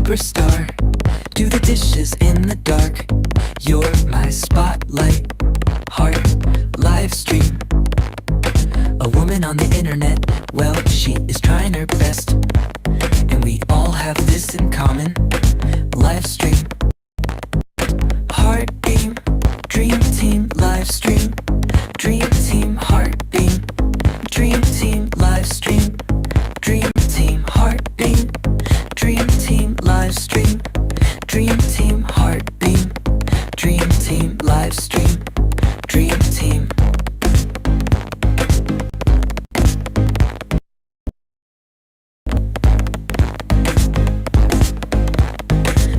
superstar. Do the dishes in the dark. You're my spotlight. Heart, live stream. A woman on the internet, well, she is trying her best. And we all have this in common. Live stream. Heart beam. Dream team live stream. Dream team heart beam. Dream team live stream. Dream team heart beam. Dream team live stream. Dream team heart beam. Dream team live stream. Dream team.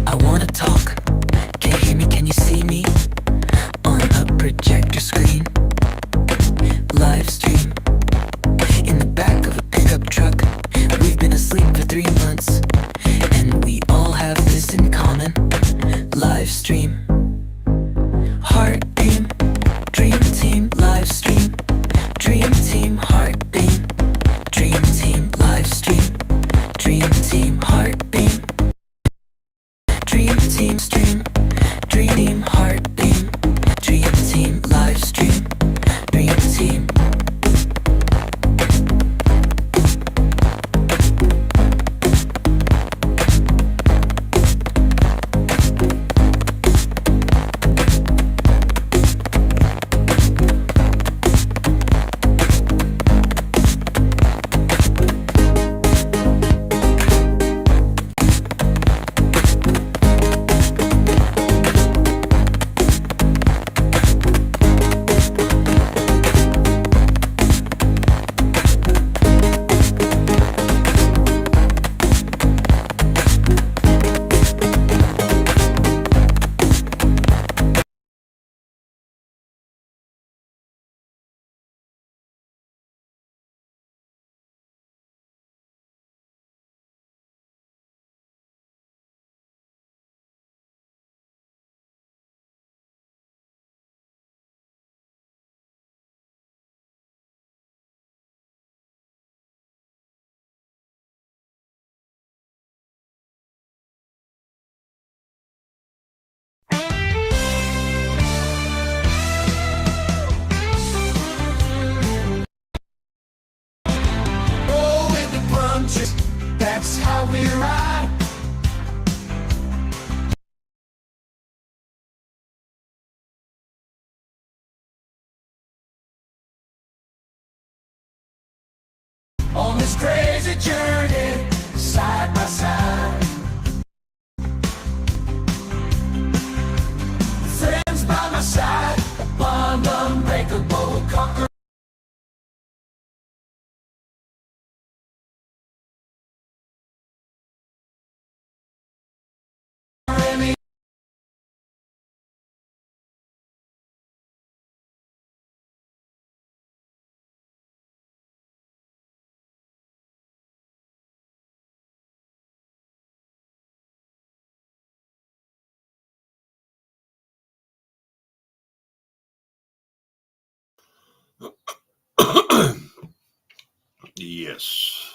I wanna talk. Can you hear me? Can you see me? On a projector screen. Live stream. In the back of a pickup truck. We've been asleep for 3 months. And we all have this in common. Live stream. Heart beam. Dream team live stream. Dream team heart beam. Dream team live stream. Dream team heart beam. Dream team stream. Dream team heart beam. Dream team live stream. Dream team. Roll with the punches, that's how we ride. On this crazy journey, side by side. Friends by my side, a bond unbreakable, conquer. Yes.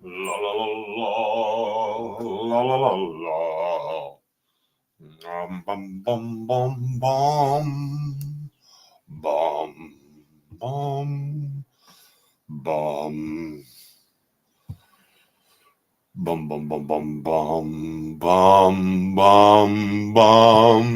La la la la la la la. Bum bum bum bum bum bum bum bum bum bum bum bum bum bum bum.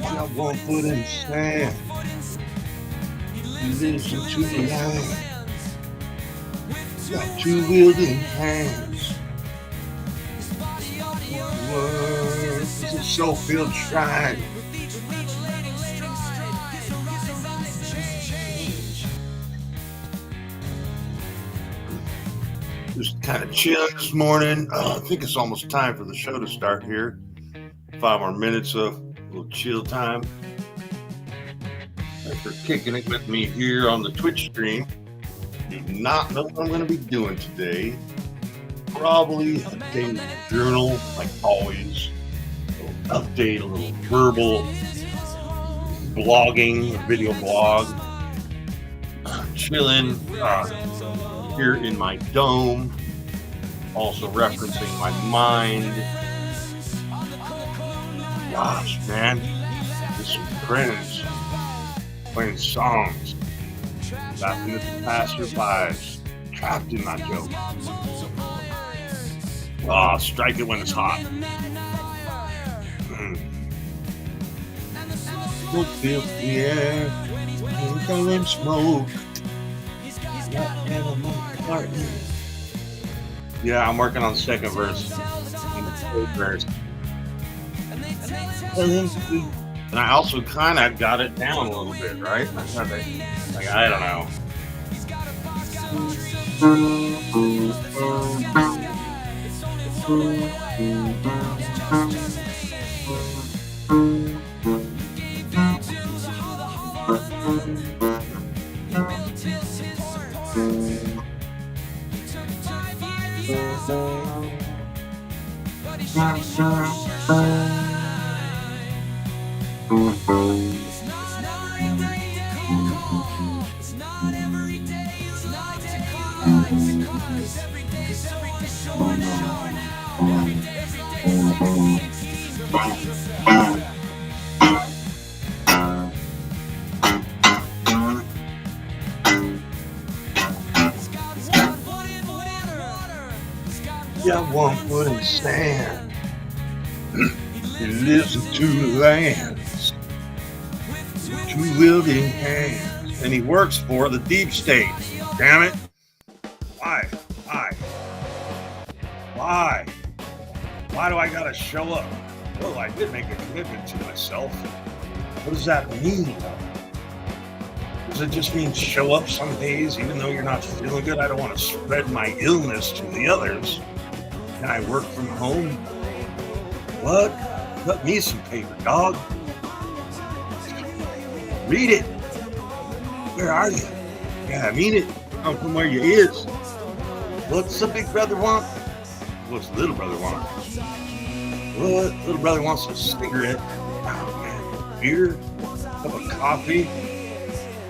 Got 1 foot in sand. He lives in 2 lands. Got 2 wielding hands. Word is a soul-filled shrine. Just kind of chilling this morning. I think it's almost time for the show to start here. 5 more minutes of a little chill time. Thanks for kicking it with me here on the Twitch stream. Do not know what I'm going to be doing today. Probably a daily journal, like always. A little update, a little verbal blogging, a video blog. Chilling here in my dome. Also referencing my mind. Gosh, man. With some friends. Playing songs. Laughing at the passerbys. Trapped in my joke. Strike it when it's hot. Don't feel the air. Ain't smoke. Yeah, I'm working on the second verse. And the third verse. And I also kind of got it down a little bit, right? Like, I don't know. Got 1 foot in sand. He lives in 2 lands. 2 wielding hands. And he works for the deep state. Damn it. Why? Why do I gotta show up? Well, I did make a commitment to myself. What does that mean? Does it just mean show up some days even though you're not feeling good? I don't want to spread my illness to the others. Can I work from home? What? Cut me some paper, dog. Read it. Where are you? Yeah, I mean it. Come from where you is. What's the big brother want? What's the little brother want? What? Little brother wants a cigarette. Oh, man. Beer? A cup of coffee?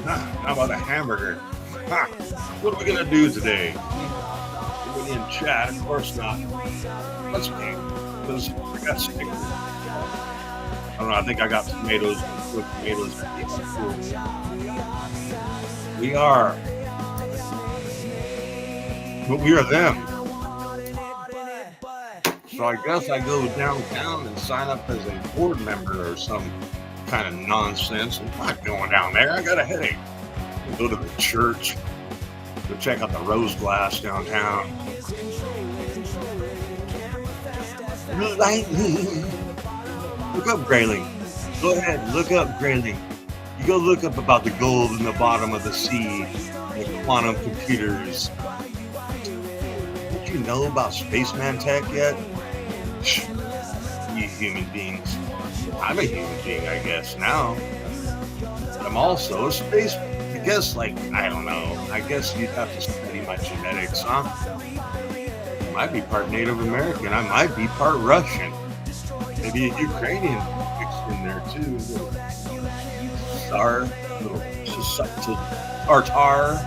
How about a hamburger? What are we going to do today? Anybody in chat? Of course not. Let's game. Because I got stickers. I don't know. I think I got tomatoes. Cooked tomatoes. We are. But we are them. So I guess I go downtown and sign up as a board member or some kind of nonsense. I'm not going down there. I got a headache. I'll go to the church. Go check out the Rose Glass downtown. Look up Grayling. Go ahead, look up Grayling. You go look up about the gold in the bottom of the sea, the quantum computers. Don't you know about spaceman tech yet? You human beings. I'm a human being, I guess, now. I'm also a space. I guess, like, I don't know. I guess you'd have to study my genetics, huh? I might be part Native American. I might be part Russian. Maybe a Ukrainian mixed in there too. Little Tsar, little Tartar,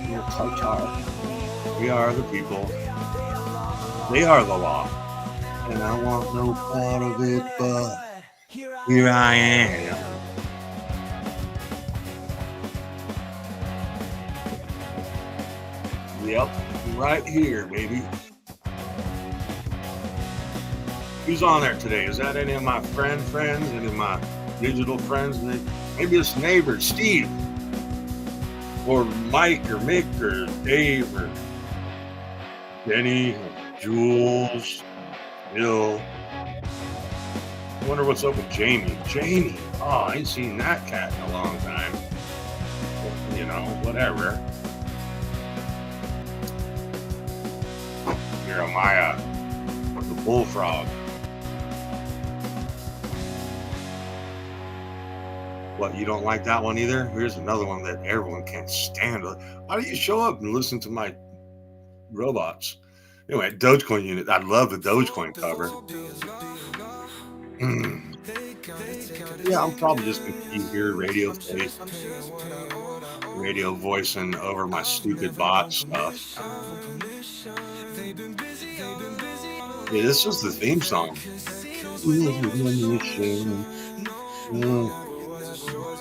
little Tartar. We are the people. They are the law. And I want no part of it, but here I am. Yep, right here, baby. Who's on there today? Is that any of my friends, any of my digital friends? Maybe it's neighbor, Steve, or Mike, or Mick, or Dave, or Denny, or Jules, Bill. I wonder what's up with Jamie. Jamie, oh, I ain't seen that cat in a long time. You know, whatever. Jeremiah, the bullfrog. What, you don't like that one either? Here's another one that everyone can't stand. Why do you show up and listen to my robots? Anyway, Dogecoin unit. I love the Dogecoin cover. Yeah, I'm probably just going to be here radio voicing over my stupid bot stuff. Yeah, this was the theme song.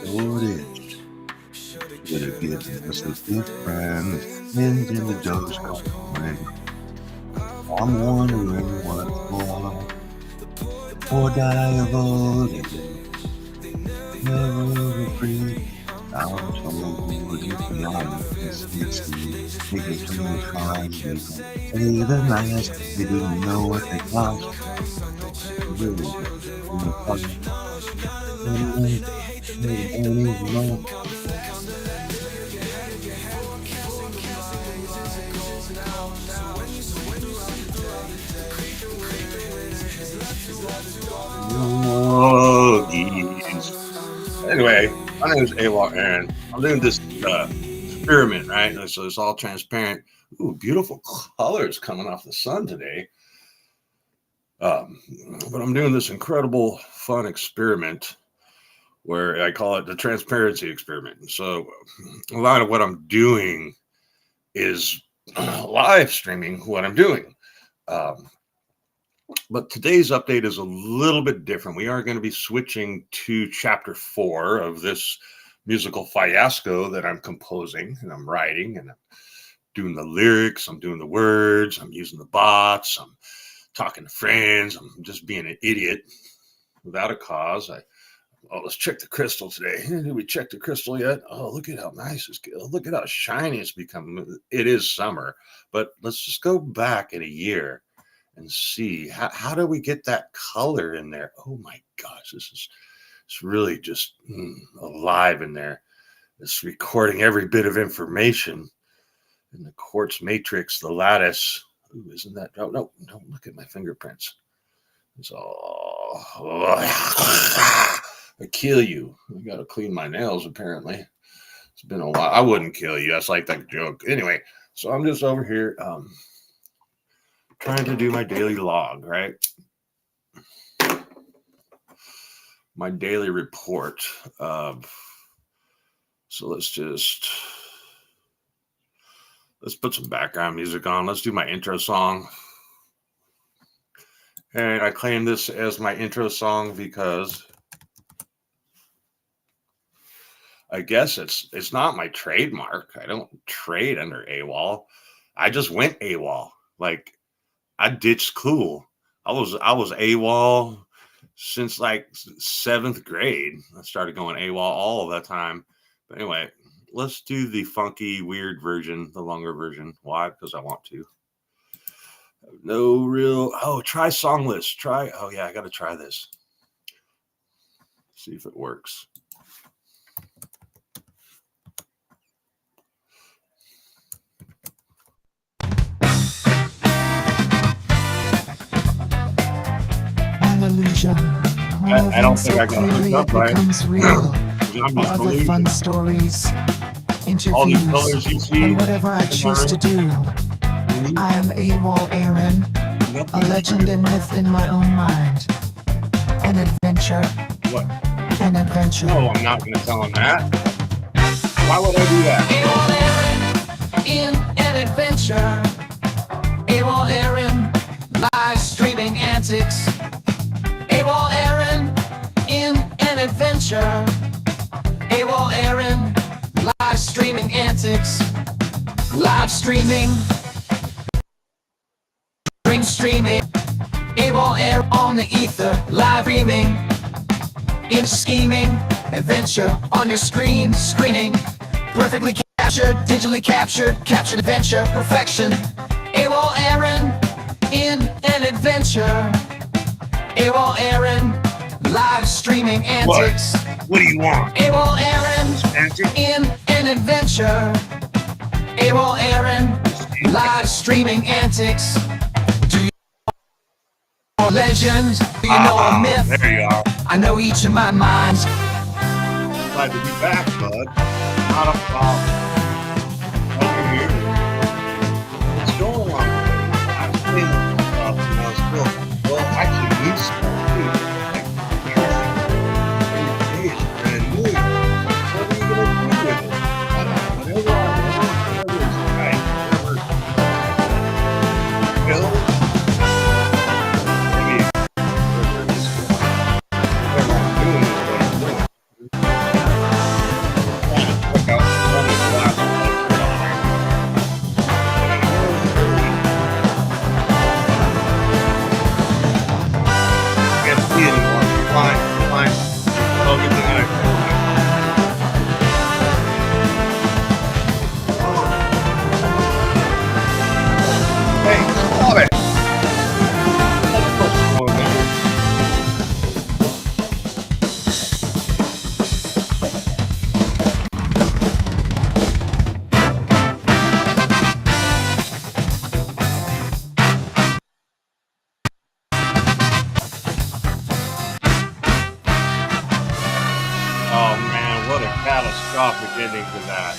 Oh, it is. Gonna give us a different spins in the Dogecoin. I'm wondering what for A.W.O.L. Never free. I'm told it's beyond this. Making too much time. Hey, the nice. They didn't know what they cost. Really. Oh, geez. Anyway, my name is A.W.O.L, and I'm doing this experiment, right? So it's all transparent. Ooh, beautiful colors coming off the sun today. But I'm doing this incredible, fun experiment where I call it the transparency experiment. So a lot of what I'm doing is live streaming what I'm doing. But today's update is a little bit different. We are going to be switching to chapter 4 of this musical fiasco that I'm composing and I'm writing, and I'm doing the lyrics, I'm doing the words, I'm using the bots, I'm talking to friends, I'm just being an idiot without a cause. Let's check the crystal today. Did we check the crystal yet? Oh, look at how nice it's getting. Look at how shiny it's become. It is summer, but let's just go back in a year and see how do we get that color in there. Oh my gosh, it's really just alive in there. It's recording every bit of information in the quartz matrix, the lattice. Ooh, isn't that? Oh, no, don't look at my fingerprints. It's all. I kill you. I got to clean my nails, apparently. It's been a while. I wouldn't kill you. That's like that joke. Anyway, so I'm just over here trying to do my daily log, right? My daily report. So let's put some background music on. Let's do my intro song. And I claim this as my intro song because I guess it's not my trademark. I don't trade under AWOL. I just went AWOL. Like, I ditched cool. I was AWOL since like 7th grade. I started going AWOL all of that time. But anyway, let's do the funky, weird version, the longer version. Why? Because I want to. No real. Oh, try songless. Oh yeah, I got to try this. See if it works. illusion. I don't think So I got hooked clearly up it right. becomes real. I'm Or just other delusional. fun stories, All these colors interviews, you see and whatever I in my choose to room, do. I am A.W.O.L Aaron, a nothing. legend and myth in my own mind. An adventure, What? an adventure. No, I'm not going to tell him that. Why would I do that? A.W.O.L Aaron in an adventure. A.W.O.L Aaron, live streaming antics. A.W.O.L Aaron in an adventure. A.W.O.L Aaron, live streaming antics. Live streaming. Streaming. A.W.O.L Aaron on the ether. Live streaming. In scheming. Adventure on your screen. Screening. Perfectly captured. Digitally captured. Captured adventure. Perfection. A.W.O.L Aaron in an adventure. A.W.O.L Aaron, live streaming antics. What do you want? A.W.O.L Aaron Antics? in an adventure. A.W.O.L Aaron, live streaming antics. Do you know a legend? Do you know a myth? There you are. I know each of my minds. Glad to be back, bud. Not a problem. Over here. What's going on? I'm feeling well, actually, need some food. Like, every day is brand new. What are you going to do with it? I don't know. Whatever I want, whatever is right, whatever. Bill? Maybe whatever it is. Whatever I'm doing is what I'm doing. Trying to pick out some of the glasses I put on there. Can't see anymore. Fine. Oh, good thing Hey, stop it! Oh, man. Oh man, what a catastrophic ending to that.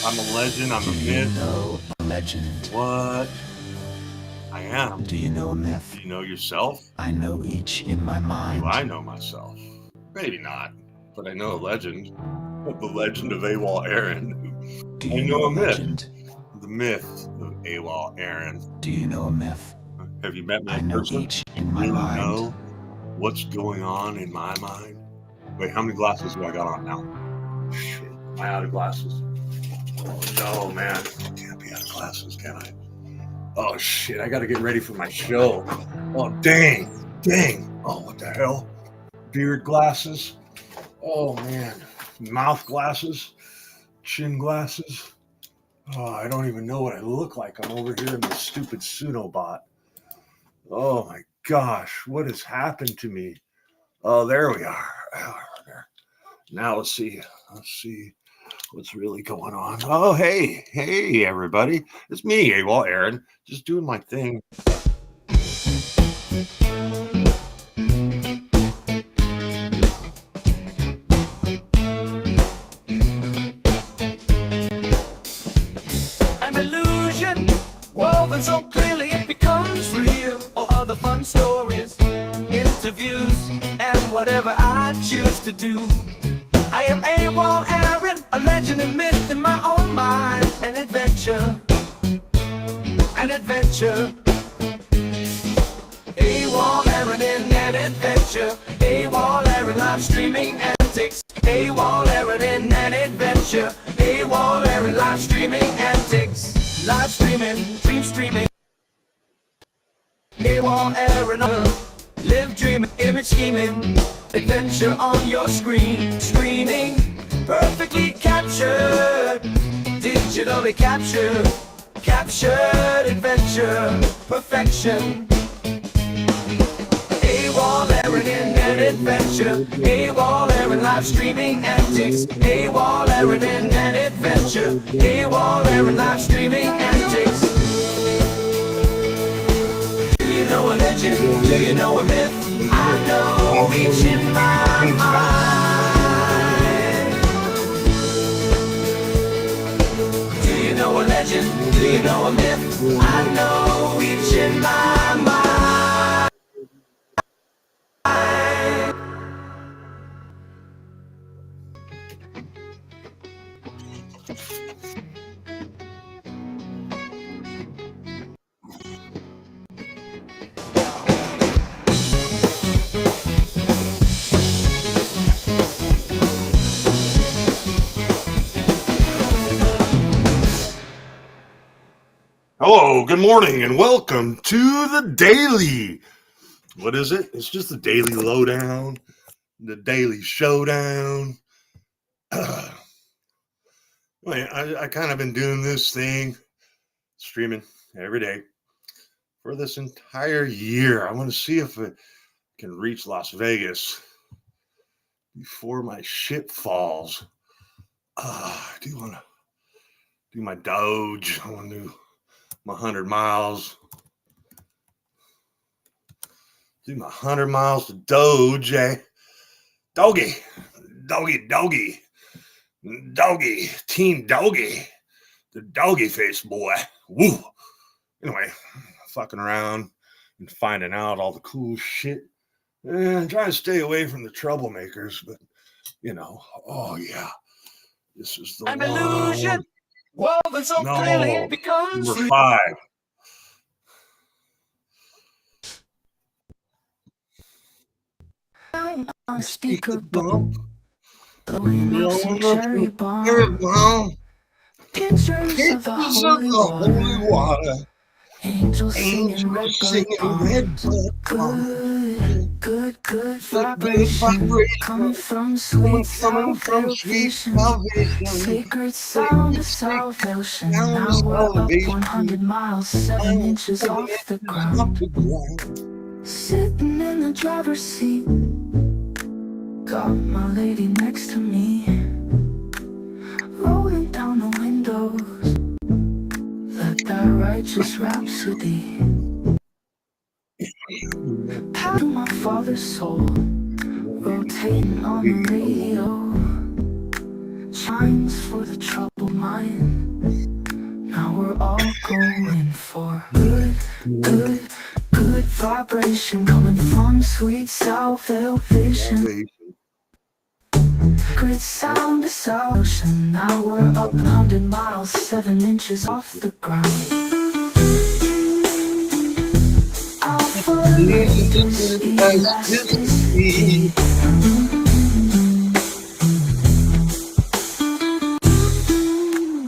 I'm a legend, I'm a myth. know a legend? What? I am. Do you know a myth? Do you know yourself? I know each in my mind. Do I know myself? Maybe not, but I know a legend. The legend of A.W.O.L Aaron. Do I you know a myth. legend? The myth of A.W.O.L Aaron. Do you know a myth? Have you met me I in know person? each in my Really mind. know what's going on in my mind? Wait, how many glasses do I got on now? Shit, am I out of glasses? Oh no, man. I can't be out of glasses, can I? Oh shit, I gotta get ready for my show. Oh dang. Oh, what the hell? Beard glasses? Oh man. Mouth glasses? Chin glasses? Oh, I don't even know what I look like. I'm over here in this stupid Sunobot. Oh my gosh, what has happened to me? Oh, there we are. Oh, there. Now let's see what's really going on. Oh, hey, everybody. It's me, A.W.O.L Aaron, just doing my thing. An illusion, woven so clearly it becomes real. Or other fun stories, interviews, and whatever I choose to do. I am A.W.O.L Aaron, a legend and myth in my own mind. An adventure. A.W.O.L Aaron in an adventure. A.W.O.L Aaron live streaming antics. A.W.O.L Aaron in an adventure. A.W.O.L Aaron live streaming antics. Live streaming, dream streaming. A.W.O.L Aaron, live dreaming, image scheming. Adventure on your screen, screening. Perfectly captured, digitally captured. Captured adventure, perfection. A.W.O.L Aaron in an adventure. A.W.O.L Aaron live streaming antics. A.W.O.L Aaron in an adventure. A.W.O.L Aaron live streaming antics. Do you know a legend? Do you know a myth? I know each in my mind. Do you know a legend? Do you know a myth? I know each in my mind. Hello, good morning, and welcome to the Daily. What is it? It's just the Daily Lowdown, the Daily Showdown. I kind of been doing this thing, streaming every day for this entire year. I want to see if I can reach Las Vegas before my ship falls. I do want to do my Doge. I want to do my 100 miles. Do my 100 miles to Doge, eh? Doggy, team doggy, the doggy face boy. Woo. Anyway, fucking around and finding out all the cool shit. And trying to stay away from the troublemakers, but oh yeah, this is the An one. illusion woven so clearly it becomes Number real. 5. On a speaker bump, blowing up some cherry bomb. Pictures of the holy water, angels singing red palms. Good vibration coming from sweet salvation. Sacred sound of salvation. Now we're up 100 miles, 7 inches off the ground. Sitting in the driver's seat, got my lady next to me. Rolling down the windows, let that righteous rhapsody pass to my father's soul. Rotating on the radio, chimes for the troubled mind. Now we're all going for good vibration coming from sweet salvation. Great sound of salvation. Now we're up 100 miles, 7 inches off the ground. Alpha elasticity.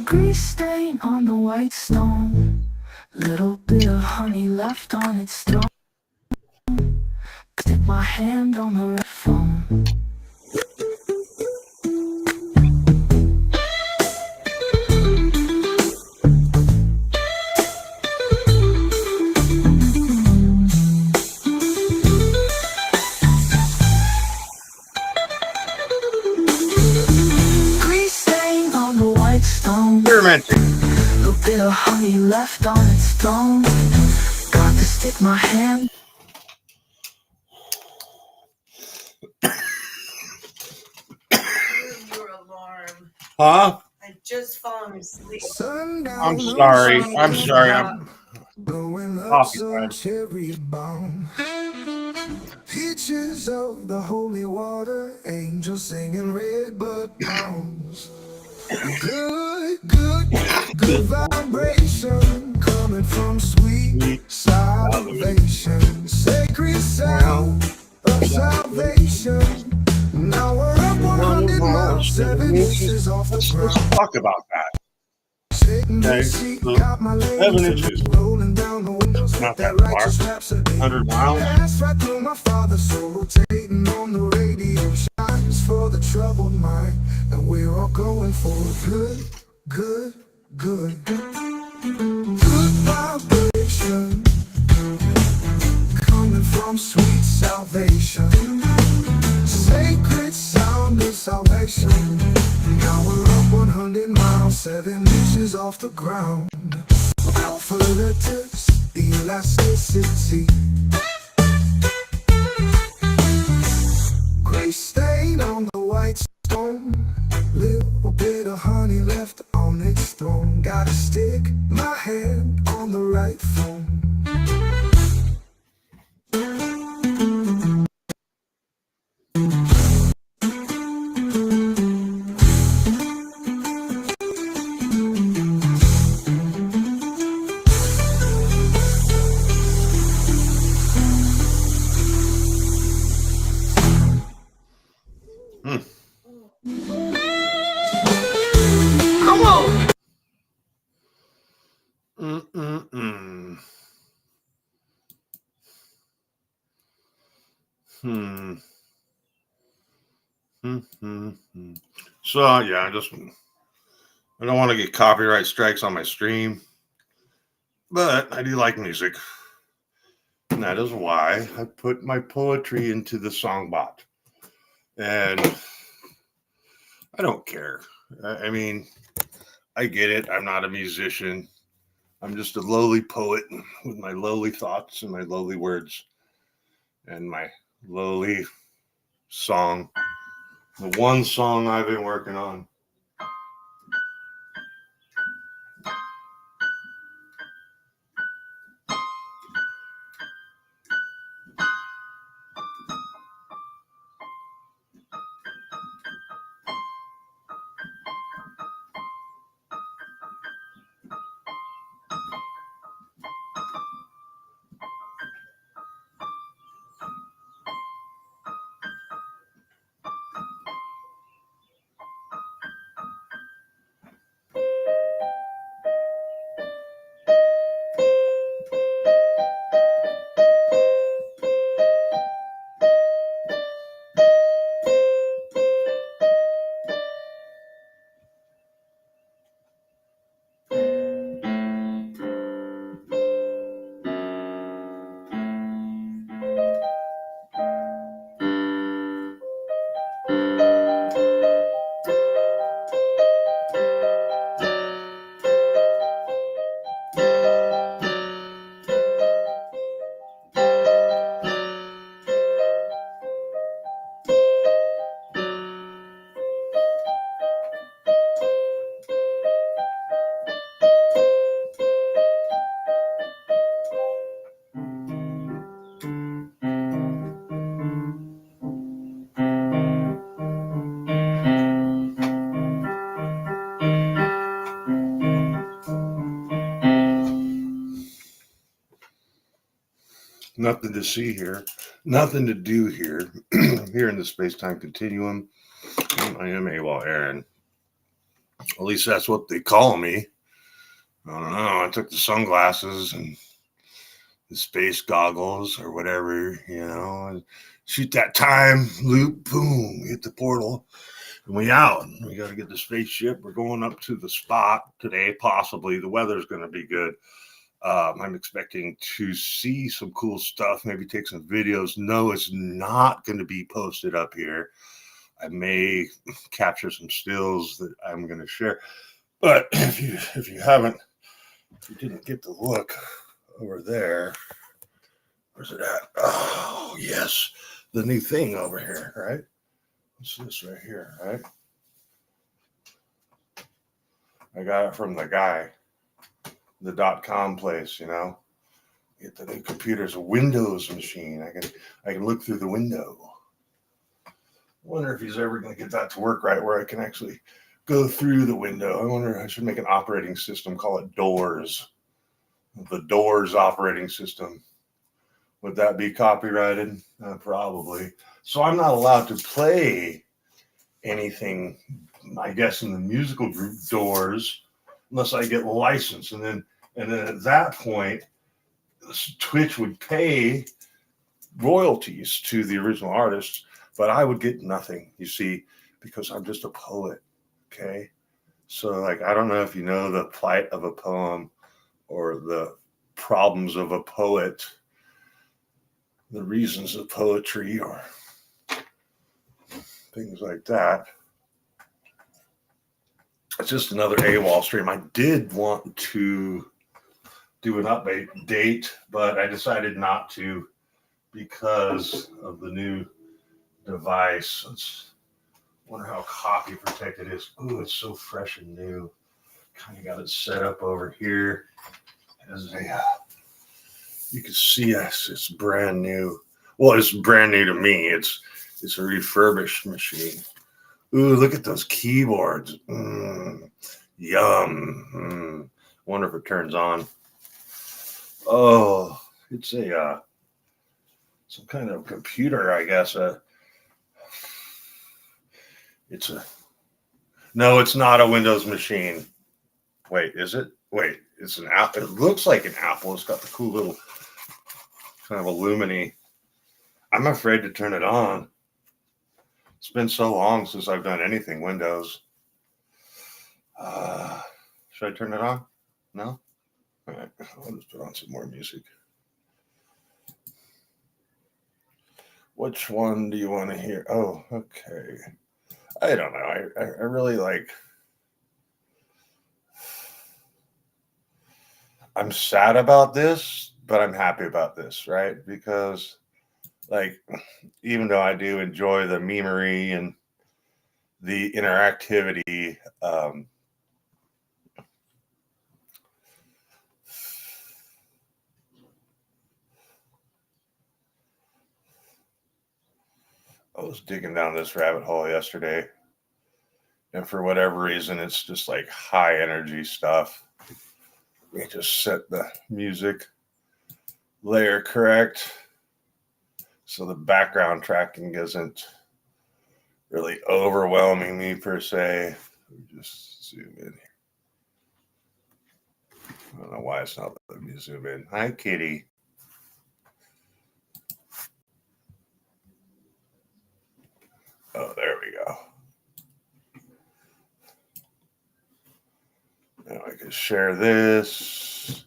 Grease stain on the white stone. Little bit of honey left on its throne. Stick my hand on the red phone. Grease stain on the white stone. Little bit of honey left on its throne. Got to stick my hand. Your alarm. Huh? I just fallen asleep. I'm sorry. I'm Blowing up coffee some time. cherry bomb. Pictures of the holy water, angels singing redbud palms. Good vibration coming from sweet salvation. Sacred sound of salvation. Now we're up 100 miles, 7 inches off the Let's ground. talk about that. Sitting in Okay, the seat, so got my 7 legs inches. rolling down the windows. Not That that far. righteous rhapsody 100 miles. passed right through my father's soul, rotating on the radio, shines for the troubled mind, and we're all going for good vibration coming from sweet salvation. Sacred sound of salvation. Now we're up 100 miles, 7 inches off the ground. Alpha letters, elasticity. Hmm. So yeah, I don't want to get copyright strikes on my stream, but I do like music. And that is why I put my poetry into the songbot. And I don't care. I mean, I get it. I'm not a musician. I'm just a lowly poet with my lowly thoughts and my lowly words and my lowly song. The one song I've been working on. Nothing to see here, nothing to do here. Here in the space-time continuum, I am A.W.O.L Aaron. At least that's what they call me. I don't know. I took the sunglasses and the space goggles or whatever, and shoot that time loop, boom, hit the portal, and we out. We got to get the spaceship. We're going up to the spot today, possibly. The weather's going to be good. I'm expecting to see some cool stuff, maybe take some videos. No, it's not going to be posted up here. I may capture some stills that I'm going to share. But if you didn't get the look over there, where's it at? Oh, yes, the new thing over here, right? What's this right here, right? I got it from the guy, the .com place, Get the new computer's a Windows machine. I can look through the window. I wonder if he's ever going to get that to work right, where I can actually go through the window. I wonder, I should make an operating system, call it Doors. The Doors operating system. Would that be copyrighted? Probably. So I'm not allowed to play anything, I guess, in the musical group Doors, unless I get licensed. And then at that point, Twitch would pay royalties to the original artists, but I would get nothing, you see, because I'm just a poet. Okay. So, I don't know if you know the plight of a poem or the problems of a poet, the reasons of poetry, or things like that. It's just another AWOL stream. I did want to do an update date, but I decided not to because of the new device. Wonder how copy protected it is. Oh, it's so fresh and new. Kind of got it set up over here as you can see it's brand new. Well, it's brand new to me. It's a refurbished machine. Ooh, look at those keyboards. Yum. Wonder if it turns on. Oh, it's some kind of computer, I guess. No, it's not a Windows machine. Wait, is it? Wait, it's an Apple. It looks like an Apple. It's got the cool little kind of illuminy. I'm afraid to turn it on. It's been so long since I've done anything Windows. Should I turn it on? No? All right, I'll just put on some more music. Which one do you want to hear? Oh, okay. I don't know. I really like. I'm sad about this, but I'm happy about this, right? Because, like, even though I do enjoy the memery and the interactivity, I was digging down this rabbit hole yesterday, and for whatever reason, it's just like high energy stuff. Let me just set the music layer correct so the background tracking isn't really overwhelming me per se. Let me just zoom in here. I don't know why it's not letting me zoom in. Hi, kitty. Oh, there we go. Now I can share this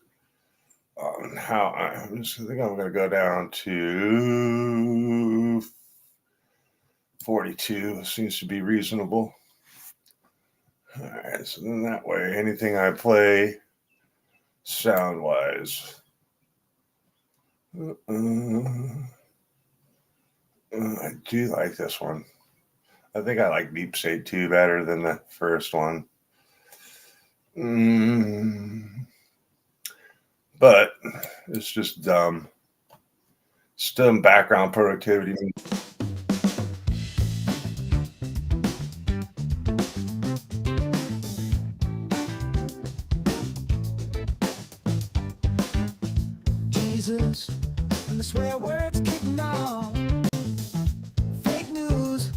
on how I think I'm going to go down to 42. Seems to be reasonable. All right, so then that way, anything I play sound wise. I do like this one. I think I like Deep State 2 better than the first one. But it's just dumb. It's dumb background productivity. Jesus, and the swear words kicking off. Fake news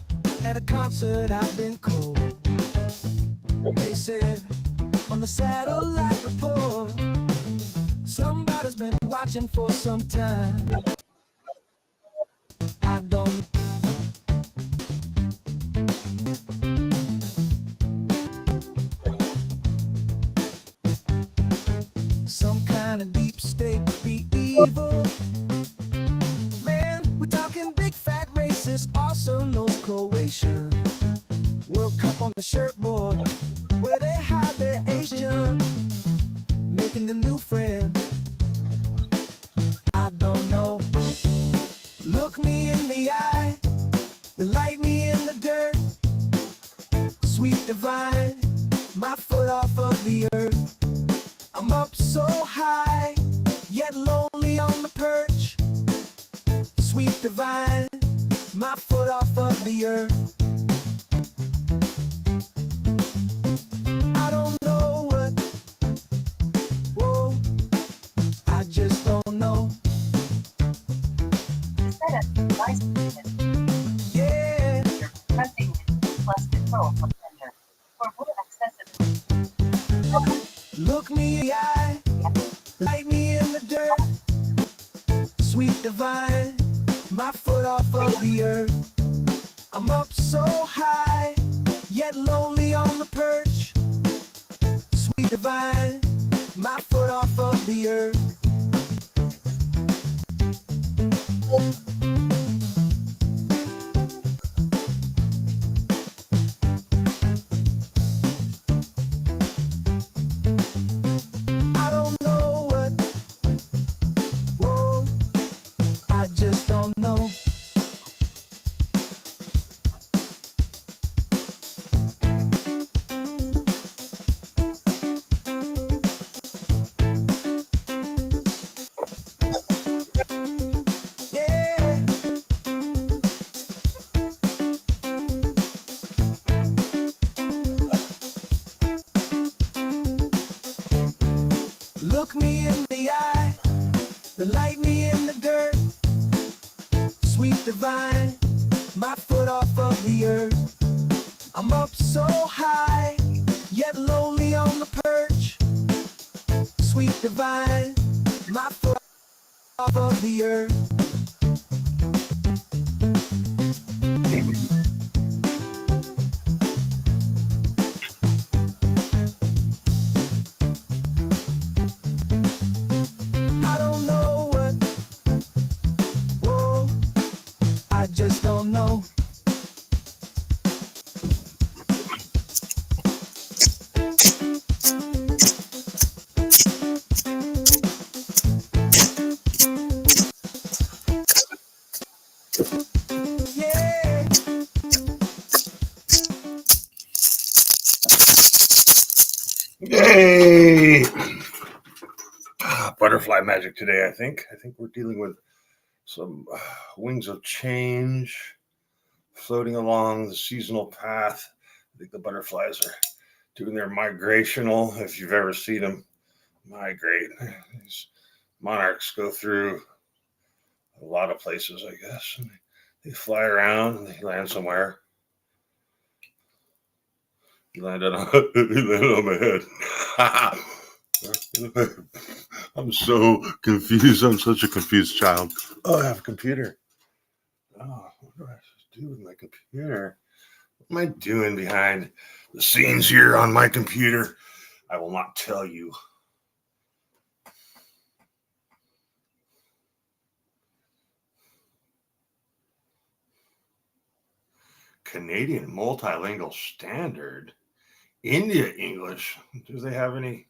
at a concert I've been cold. They said on the satellite report, somebody's been watching for some time. I don't. Some kind of deep state be evil. Man, we're talking big fat racist, also knows Croatian. World Cup on the shirtboard, where they hide their Asian, making them new friends. I don't know. Look me in the eye, light me in the dirt. Sweet divine, my foot off of the earth. I'm up so high, yet lonely on the perch. Sweet divine, my foot off of the earth. I don't know what, whoa, I just don't know. Set up device movement. Yeah, Pressing plus control from center. For more accessibility. look me in the eye, light me in the dirt. Sweet divine, my foot off of the earth. I'm up so high, yet lonely on the perch. Sweet divine, my foot off of the earth. I don't know what, whoa, I just don't know. Yeah, look me in the eye, light me in the dirt. Sweet divine, my foot off of the earth. I'm up so high, yet lonely on the perch. Sweet divine, my foot off of the earth. just don't know. Yeah. Yay! Butterfly magic today, I think. I think we're dealing with some wings of change floating along the seasonal path. I think the butterflies are doing their migrational, if you've ever seen them migrate. These monarchs go through a lot of places, I guess. And they fly around and they land somewhere. He landed on, he landed on my head. I'm so confused. I'm such a confused child. Oh, I have a computer. Oh, what do I do with my computer? What am I doing behind the scenes here on my computer? I will not tell you. Canadian multilingual standard. India English. Do they have any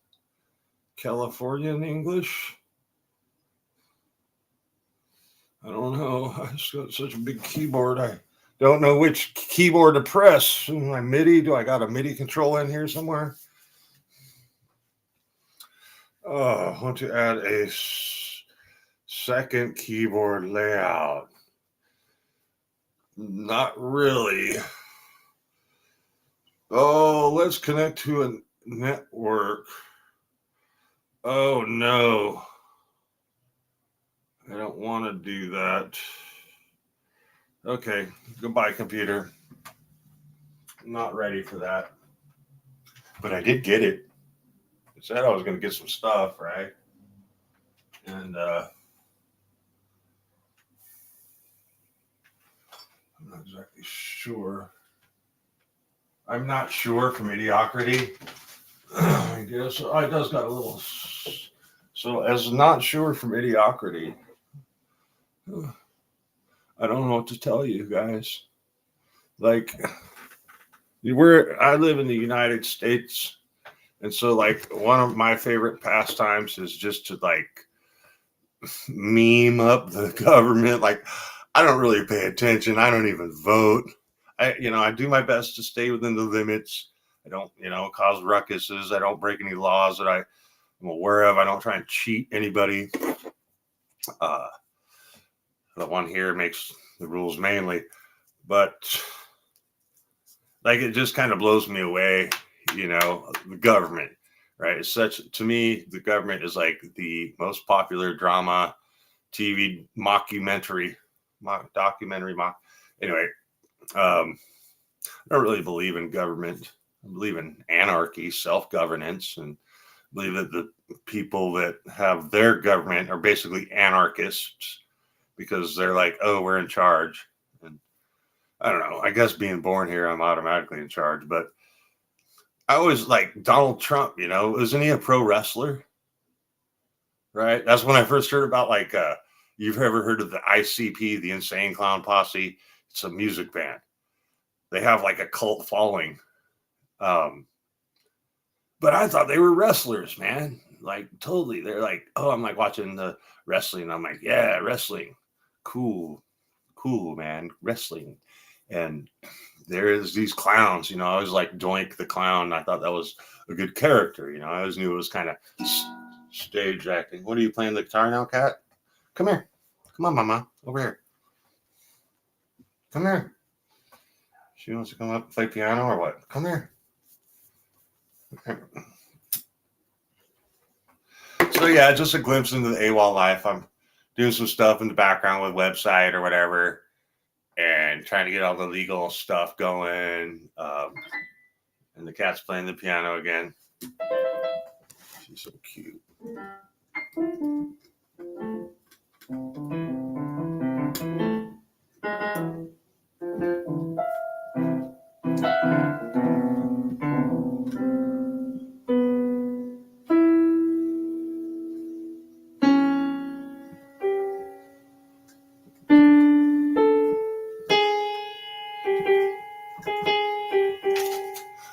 Californian English? I don't know. I just got such a big keyboard. I don't know which keyboard to press. My MIDI. Do I got a MIDI control in here somewhere? Oh, I want to add a second keyboard layout. Not really. Oh, let's connect to a network. Oh, no. I don't want to do that. Okay, goodbye, computer. I'm not ready for that. But I did get it. I said I was going to get some stuff, right? And I'm not exactly sure. I'm not sure for mediocrity. I guess I does got a little. So as not sure for mediocrity, I don't know what to tell you guys. Like, I live in the United States, and so like one of my favorite pastimes is just to like meme up the government. Like, I don't really pay attention. I don't even vote. I do my best to stay within the limits. I don't, cause ruckuses. I don't break any laws that I'm aware of. I don't try and cheat anybody. The one here makes the rules mainly, but like it just kind of blows me away. The government, right? It's to me, the government is like the most popular drama, TV mockumentary, Anyway, I don't really believe in government. I believe in anarchy, self-governance, and believe that the people that have their government are basically anarchists because they're like, oh, we're in charge. And I don't know. I guess being born here, I'm automatically in charge. But I always like Donald Trump, isn't he a pro wrestler? Right? That's when I first heard about you've ever heard of the ICP, the Insane Clown Posse? It's a music band. They have like a cult following. But I thought they were wrestlers, man. Like totally. They're like, oh, I'm like watching the wrestling. I'm like, yeah, wrestling. Cool, man. Wrestling. And there's these clowns, I was like Doink the Clown. I thought that was a good character. I always knew it was kind of stage acting. What are you playing the guitar now, Kat? Come here. Come on, Mama. Over here. Come here. She wants to come up and play piano or what? Come here. So yeah, just a glimpse into the AWOL life. I'm doing some stuff in the background with website or whatever, and trying to get all the legal stuff going. And the cat's playing the piano again. She's so cute.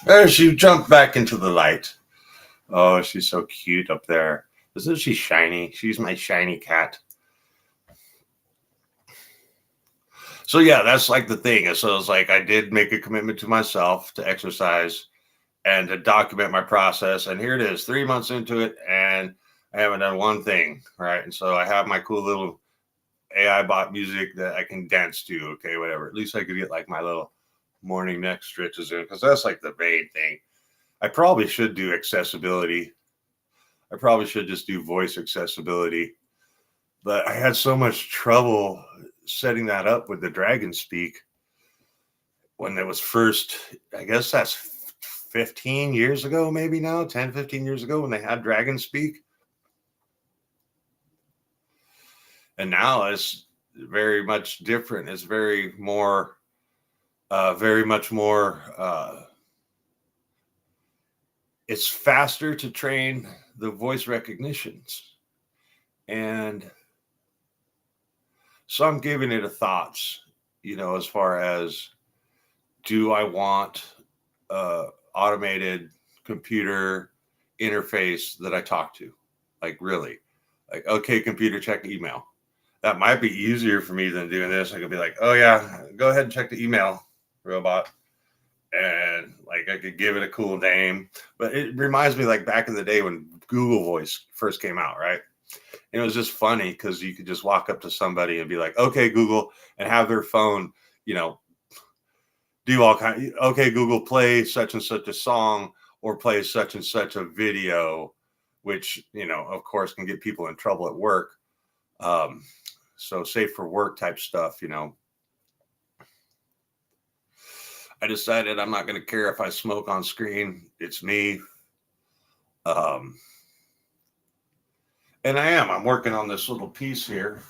There she jumped back into the light. Oh, she's so cute up there. Isn't she shiny? She's my shiny cat. So yeah, that's like the thing. So it's like I did make a commitment to myself to exercise and to document my process. And here it is, 3 months into it, and I haven't done one thing, right? And so I have my cool little AI bot music that I can dance to. Okay, whatever. At least I could get like my little morning neck stretches in, because that's like the main thing. I probably should do accessibility. I probably should just do voice accessibility. But I had so much trouble setting that up with the Dragon Speak when it was first, I guess that's 15 years ago, maybe now, 10, 15 years ago when they had Dragon Speak. And now it's very much different. It's very much more, it's faster to train the voice recognitions. And so I'm giving it a thoughts, as far as, do I want automated computer interface that I talk to? Like, really? Like, okay, computer, check email. That might be easier for me than doing this. I could be like, oh yeah, go ahead and check the email, robot. And like I could give it a cool name. But it reminds me like back in the day when Google Voice first came out, right? And it was just funny because you could just walk up to somebody and be like, okay, Google, and have their phone, do all kind of, okay, Google, play such and such a song or play such and such a video, which, of course can get people in trouble at work. So safe for work type stuff, I decided I'm not going to care if I smoke on screen. It's me. And I'm working on this little piece here.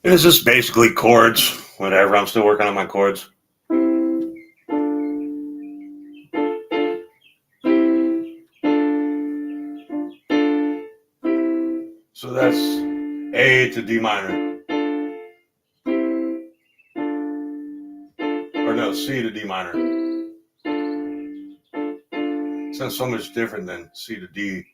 And it's just basically chords, whatever. I'm still working on my chords. So that's A to D minor. Or no, C to D minor. Sounds so much different than C to D.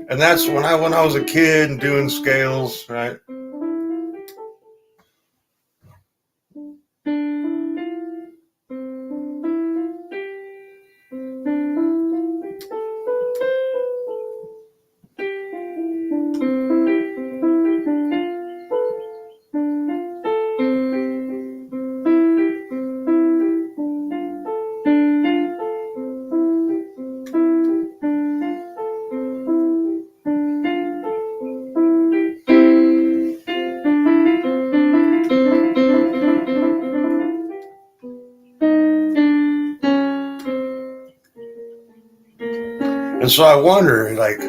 And that's when I was a kid and doing scales, right? And so I wonder, like,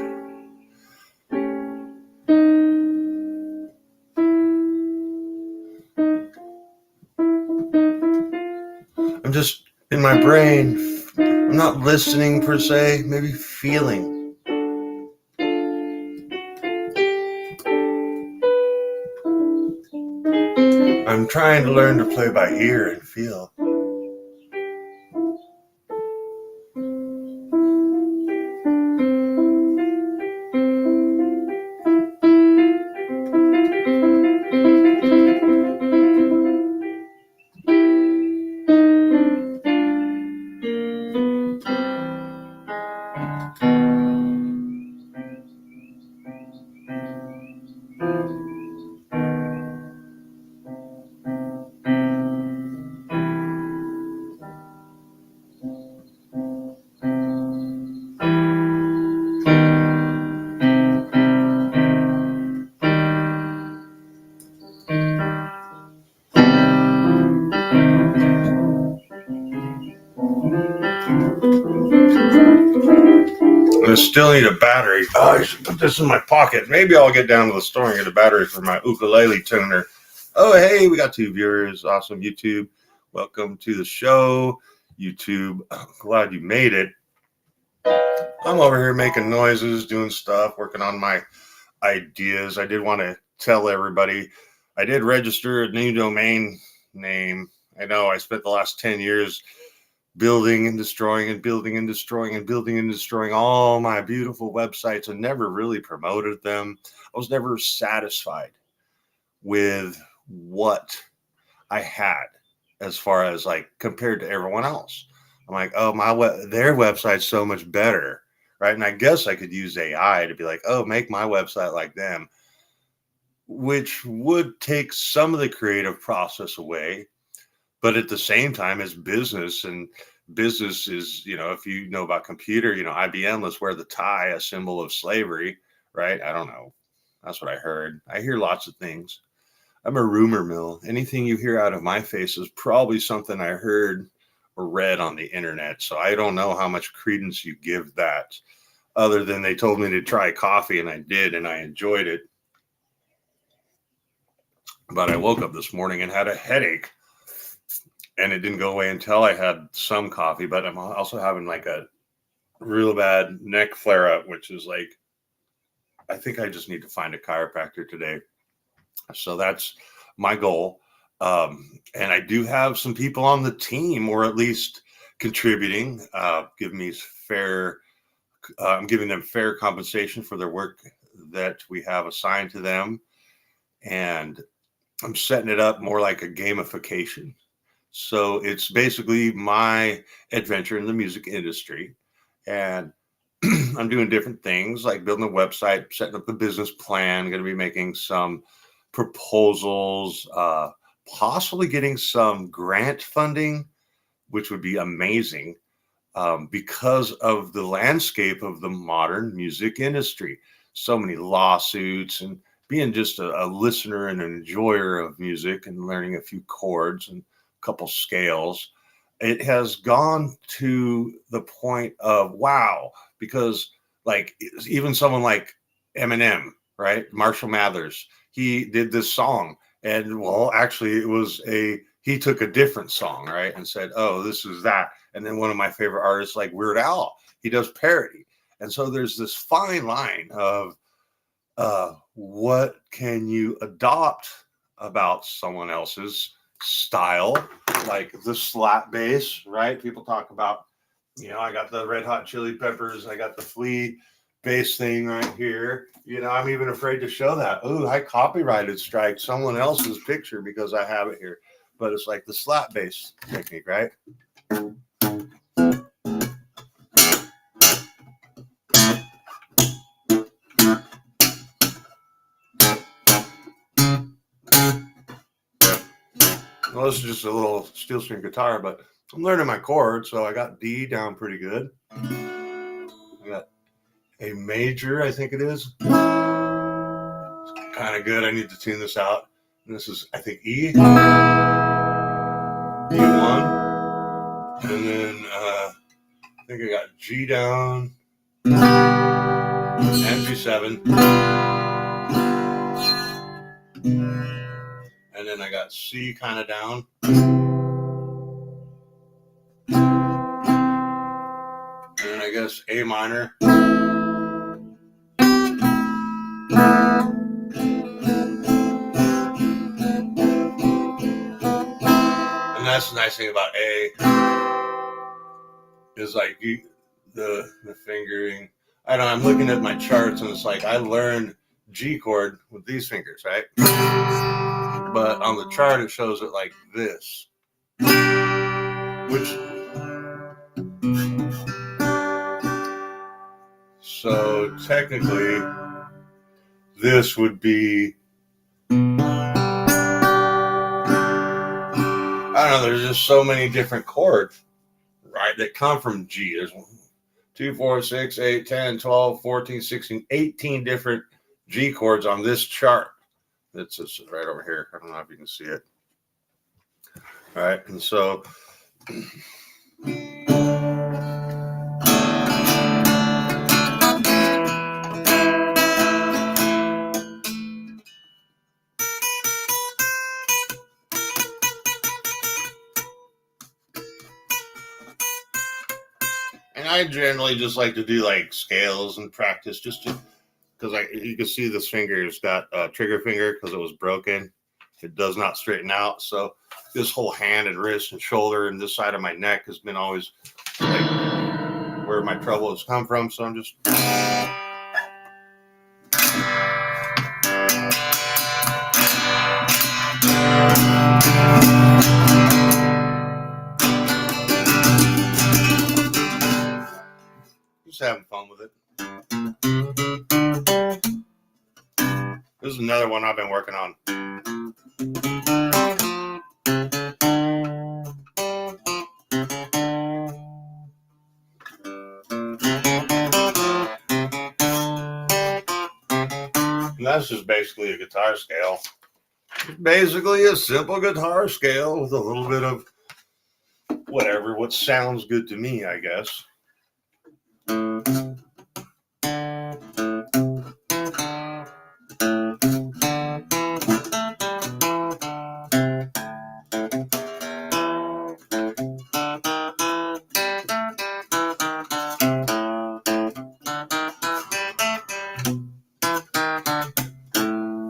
I'm just in my brain, I'm not listening per se, maybe feeling. I'm trying to learn to play by ear and feel. but I still need a battery. Oh, I should put this in my pocket. Maybe I'll get down to the store and get a battery for my ukulele tuner. Oh, hey, we got 2 viewers. Awesome, YouTube. Welcome to the show, YouTube. I'm glad you made it. I'm over here making noises, doing stuff, working on my ideas. I did want to tell everybody I did register a new domain name. I know I spent the last 10 years building and destroying and building and destroying and building and destroying all my beautiful websites and never really promoted them. I was never satisfied with what I had as far as like compared to everyone else. I'm like, oh, their website's so much better, right? And I guess I could use AI to be like, oh, make my website like them, which would take some of the creative process away. But at the same time, it's business, and business is, if you know about computer, IBM, let's wear the tie, a symbol of slavery, right? I don't know. That's what I heard. I hear lots of things. I'm a rumor mill. Anything you hear out of my face is probably something I heard or read on the internet. So I don't know how much credence you give that, other than they told me to try coffee and I did, and I enjoyed it. But I woke up this morning and had a headache, and it didn't go away until I had some coffee. But I'm also having like a real bad neck flare up, which is like, I think I just need to find a chiropractor today. So that's my goal. And I do have some people on the team, or at least contributing, giving me I'm giving them fair compensation for their work that we have assigned to them. And I'm setting it up more like a gamification. So it's basically my adventure in the music industry. And I'm doing different things like building a website, setting up the business plan, going to be making some proposals, possibly getting some grant funding, which would be amazing, because of the landscape of the modern music industry. So many lawsuits, and being just a listener and an enjoyer of music and learning a few chords and a couple scales, it has gone to the point of wow, because like even someone like Eminem, right? Marshall Mathers, he did this song, and well, actually he took a different song, right? And said, oh, this is that. And then one of my favorite artists, like Weird Al, he does parody. And so there's this fine line of what can you adopt about someone else's style, like the slap bass, right? People talk about, I got the Red Hot Chili Peppers, I got the Flea bass thing right here. I'm even afraid to show that. Oh, I copyrighted strike someone else's picture because I have it here. But it's like the slap bass technique, right? Well, this is just a little steel string guitar, but I'm learning my chords, so I got D down pretty good. I got A major, I think it is. It's kind of good. I need to tune this out. And this is, I think, E. E1. And then I think I got G down and G7. And then I got C kind of down. And then I guess A minor. And that's the nice thing about A, is like the fingering. I don't know, I'm looking at my charts and it's like I learned G chord with these fingers, right? But on the chart it shows it like this, which, so technically this would be, I don't know, there's just so many different chords, right, that come from G. There's 2, 4, 6, 8, 10, 12, 14, 16, 18 different G chords on this chart. It's right over here. I don't know if you can see it. All right, and so I generally just like to do like scales and practice just to, because you can see this finger's got a trigger finger because it was broken. It does not straighten out. So this whole hand and wrist and shoulder and this side of my neck has been always like where my trouble has come from. So I'm just having fun with it. This is another one I've been working on. And that's just basically a guitar scale. Basically a simple guitar scale with a little bit of what sounds good to me, I guess.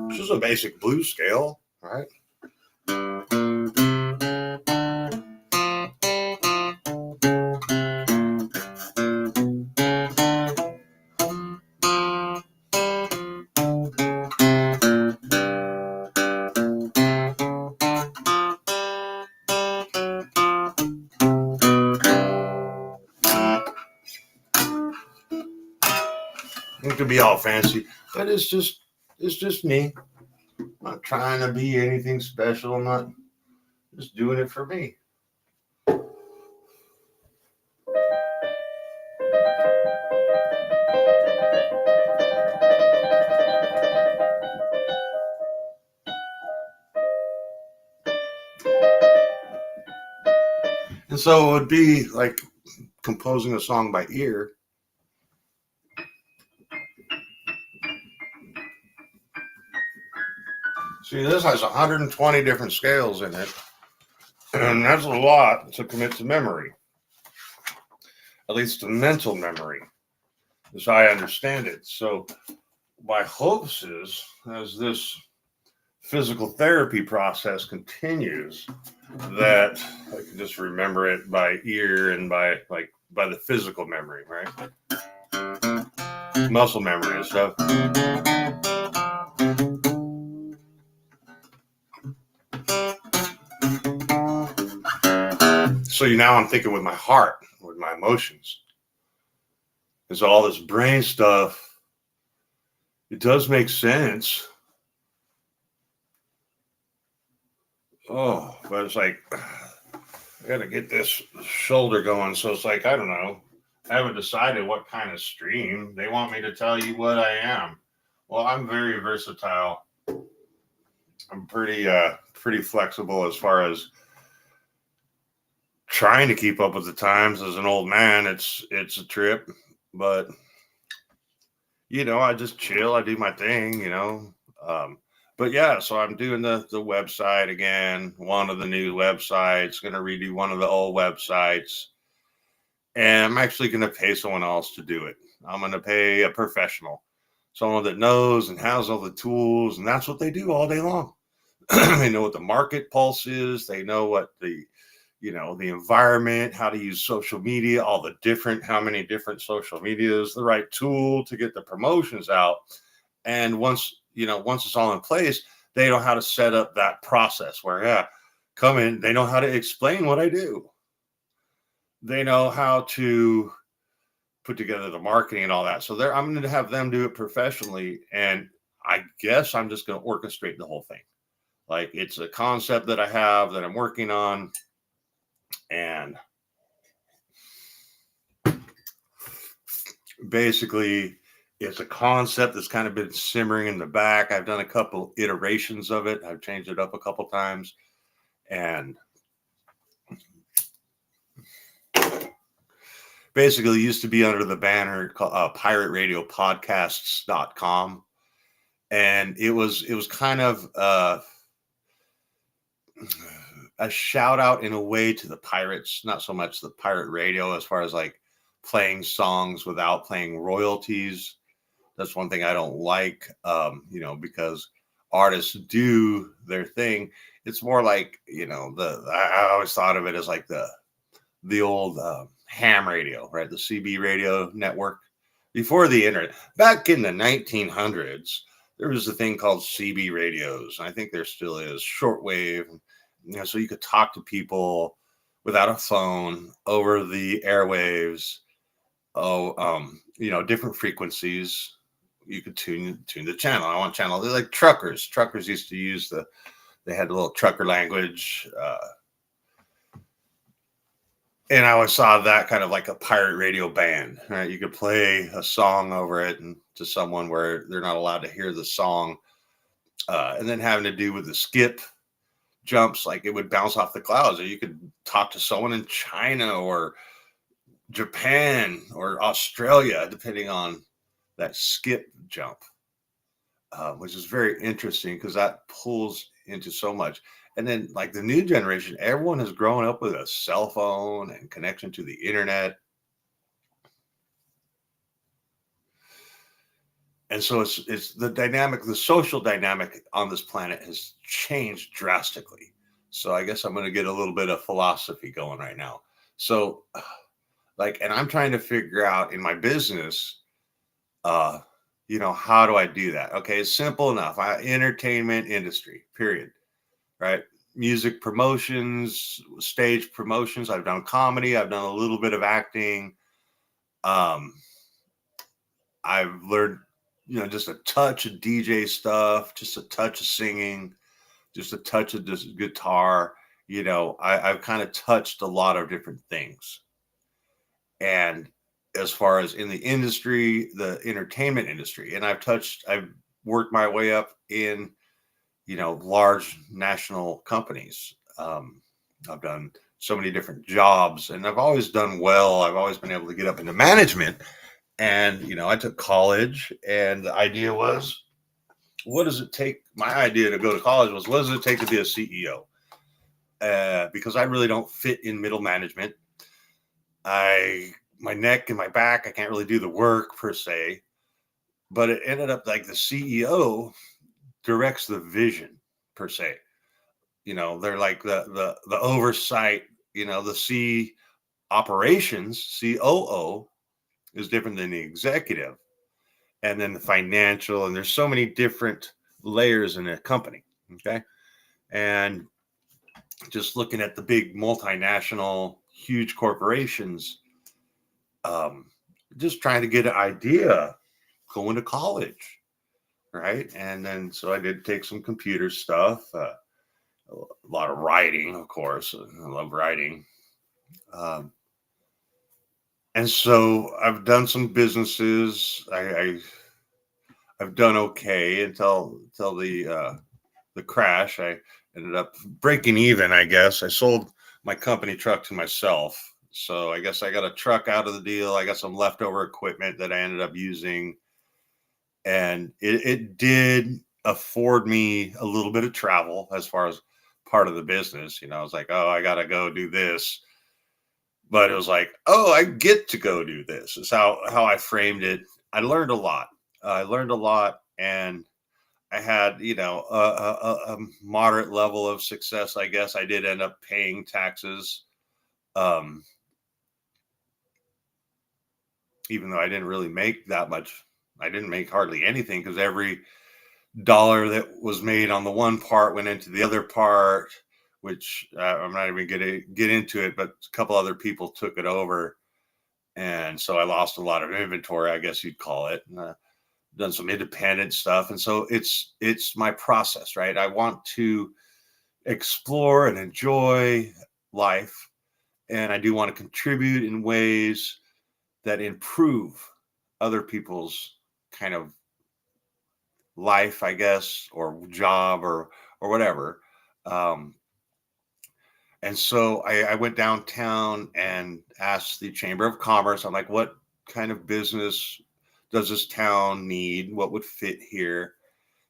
This is a basic blues scale, right? It could be all fancy, but it's just me. I'm not trying to be anything special. I'm not just doing it for me. And so it would be like composing a song by ear. See, this has 120 different scales in it, and that's a lot to commit to memory, at least to mental memory, as I understand it. So my hopes is, as this physical therapy process continues, that I can just remember it by ear and by the physical memory, right? Muscle memory and stuff. So now I'm thinking with my heart, with my emotions. Because all this brain stuff, it does make sense. Oh, but it's like, I got to get this shoulder going. So it's like, I don't know. I haven't decided what kind of stream. They want me to tell you what I am. Well, I'm very versatile. I'm pretty flexible as far as trying to keep up with the times. As an old man, it's a trip, but I just chill. I do my thing, but yeah, so I'm doing the website again, one of the new websites, going to redo one of the old websites, and I'm actually going to pay someone else to do it. I'm going to pay a professional, someone that knows and has all the tools, and that's what they do all day long. They know what the market pulse is. They know what the environment, how to use social media, how many different social medias, the right tool to get the promotions out. And once it's all in place, they know how to set up that process where, come in. They know how to explain what I do. They know how to put together the marketing and all that. So I'm going to have them do it professionally. And I guess I'm just going to orchestrate the whole thing. Like, it's a concept that I have that I'm working on. And basically, it's a concept that's kind of been simmering in the back. I've done a couple iterations of it. I've changed it up a couple times. And basically, it used to be under the banner called pirateradiopodcasts.com. And it was kind of a shout out in a way to the pirates, not so much the pirate radio as far as like playing songs without playing royalties. That's one thing I don't like, because artists do their thing. It's more like, I always thought of it as like the old ham radio, right? The CB radio network before the internet. Back in the 1900s, there was a thing called CB radios. I think there still is shortwave, so you could talk to people without a phone over the airwaves. Different frequencies. You could tune the channel. I want channel. They're like truckers. Truckers used to use they had a little trucker language. And I always saw that kind of like a pirate radio band, right? You could play a song over it and to someone where they're not allowed to hear the song. And then having to do with the skip jumps, like it would bounce off the clouds, or you could talk to someone in China or Japan or Australia, depending on that skip jump, which is very interesting because that pulls into so much. And then, like the new generation, everyone has grown up with a cell phone and connection to the internet. And so it's the dynamic, the social dynamic on this planet has changed drastically. So I guess I'm going to get a little bit of philosophy going right now. So, and I'm trying to figure out in my business, how do I do that? Okay, it's simple enough. Entertainment industry, period. Right? Music promotions, stage promotions. I've done comedy. I've done a little bit of acting. I've learned, just a touch of DJ stuff, just a touch of singing, just a touch of this guitar. I've kind of touched a lot of different things. And as far as in the industry, the entertainment industry, and I've worked my way up in, large national companies. I've done so many different jobs and I've always done well. I've always been able to get up into management. And, I took college and the idea was, what does it take? My idea to go to college was, what does it take to be a CEO? Because I really don't fit in middle management. My neck and my back, I can't really do the work per se, but it ended up like the CEO directs the vision per se. They're like the oversight, the C operations, COO is different than the executive, and then the financial, and there's so many different layers in a company. Okay. And just looking at the big multinational, huge corporations, just trying to get an idea going to college. Right. And then, so I did take some computer stuff, a lot of writing, of course. I love writing. And so I've done some businesses. I've done okay until the crash. I ended up breaking even, I guess. I sold my company truck to myself. So I guess I got a truck out of the deal. I got some leftover equipment that I ended up using. And it did afford me a little bit of travel as far as part of the business. I was like, oh, I got to go do this. But it was like, oh, I get to go do this. Is how I framed it. I learned a lot. And I had, a moderate level of success. I guess I did end up paying taxes, even though I didn't really make that much. I didn't make hardly anything because every dollar that was made on the one part went into the other part, which I'm not even going to get into it, but a couple other people took it over. And so I lost a lot of inventory, I guess you'd call it. And, done some independent stuff. And so it's my process, right? I want to explore and enjoy life. And I do want to contribute in ways that improve other people's kind of life, I guess, or job or whatever. And so I went downtown and asked the Chamber of Commerce, I'm like, what kind of business does this town need? What would fit here?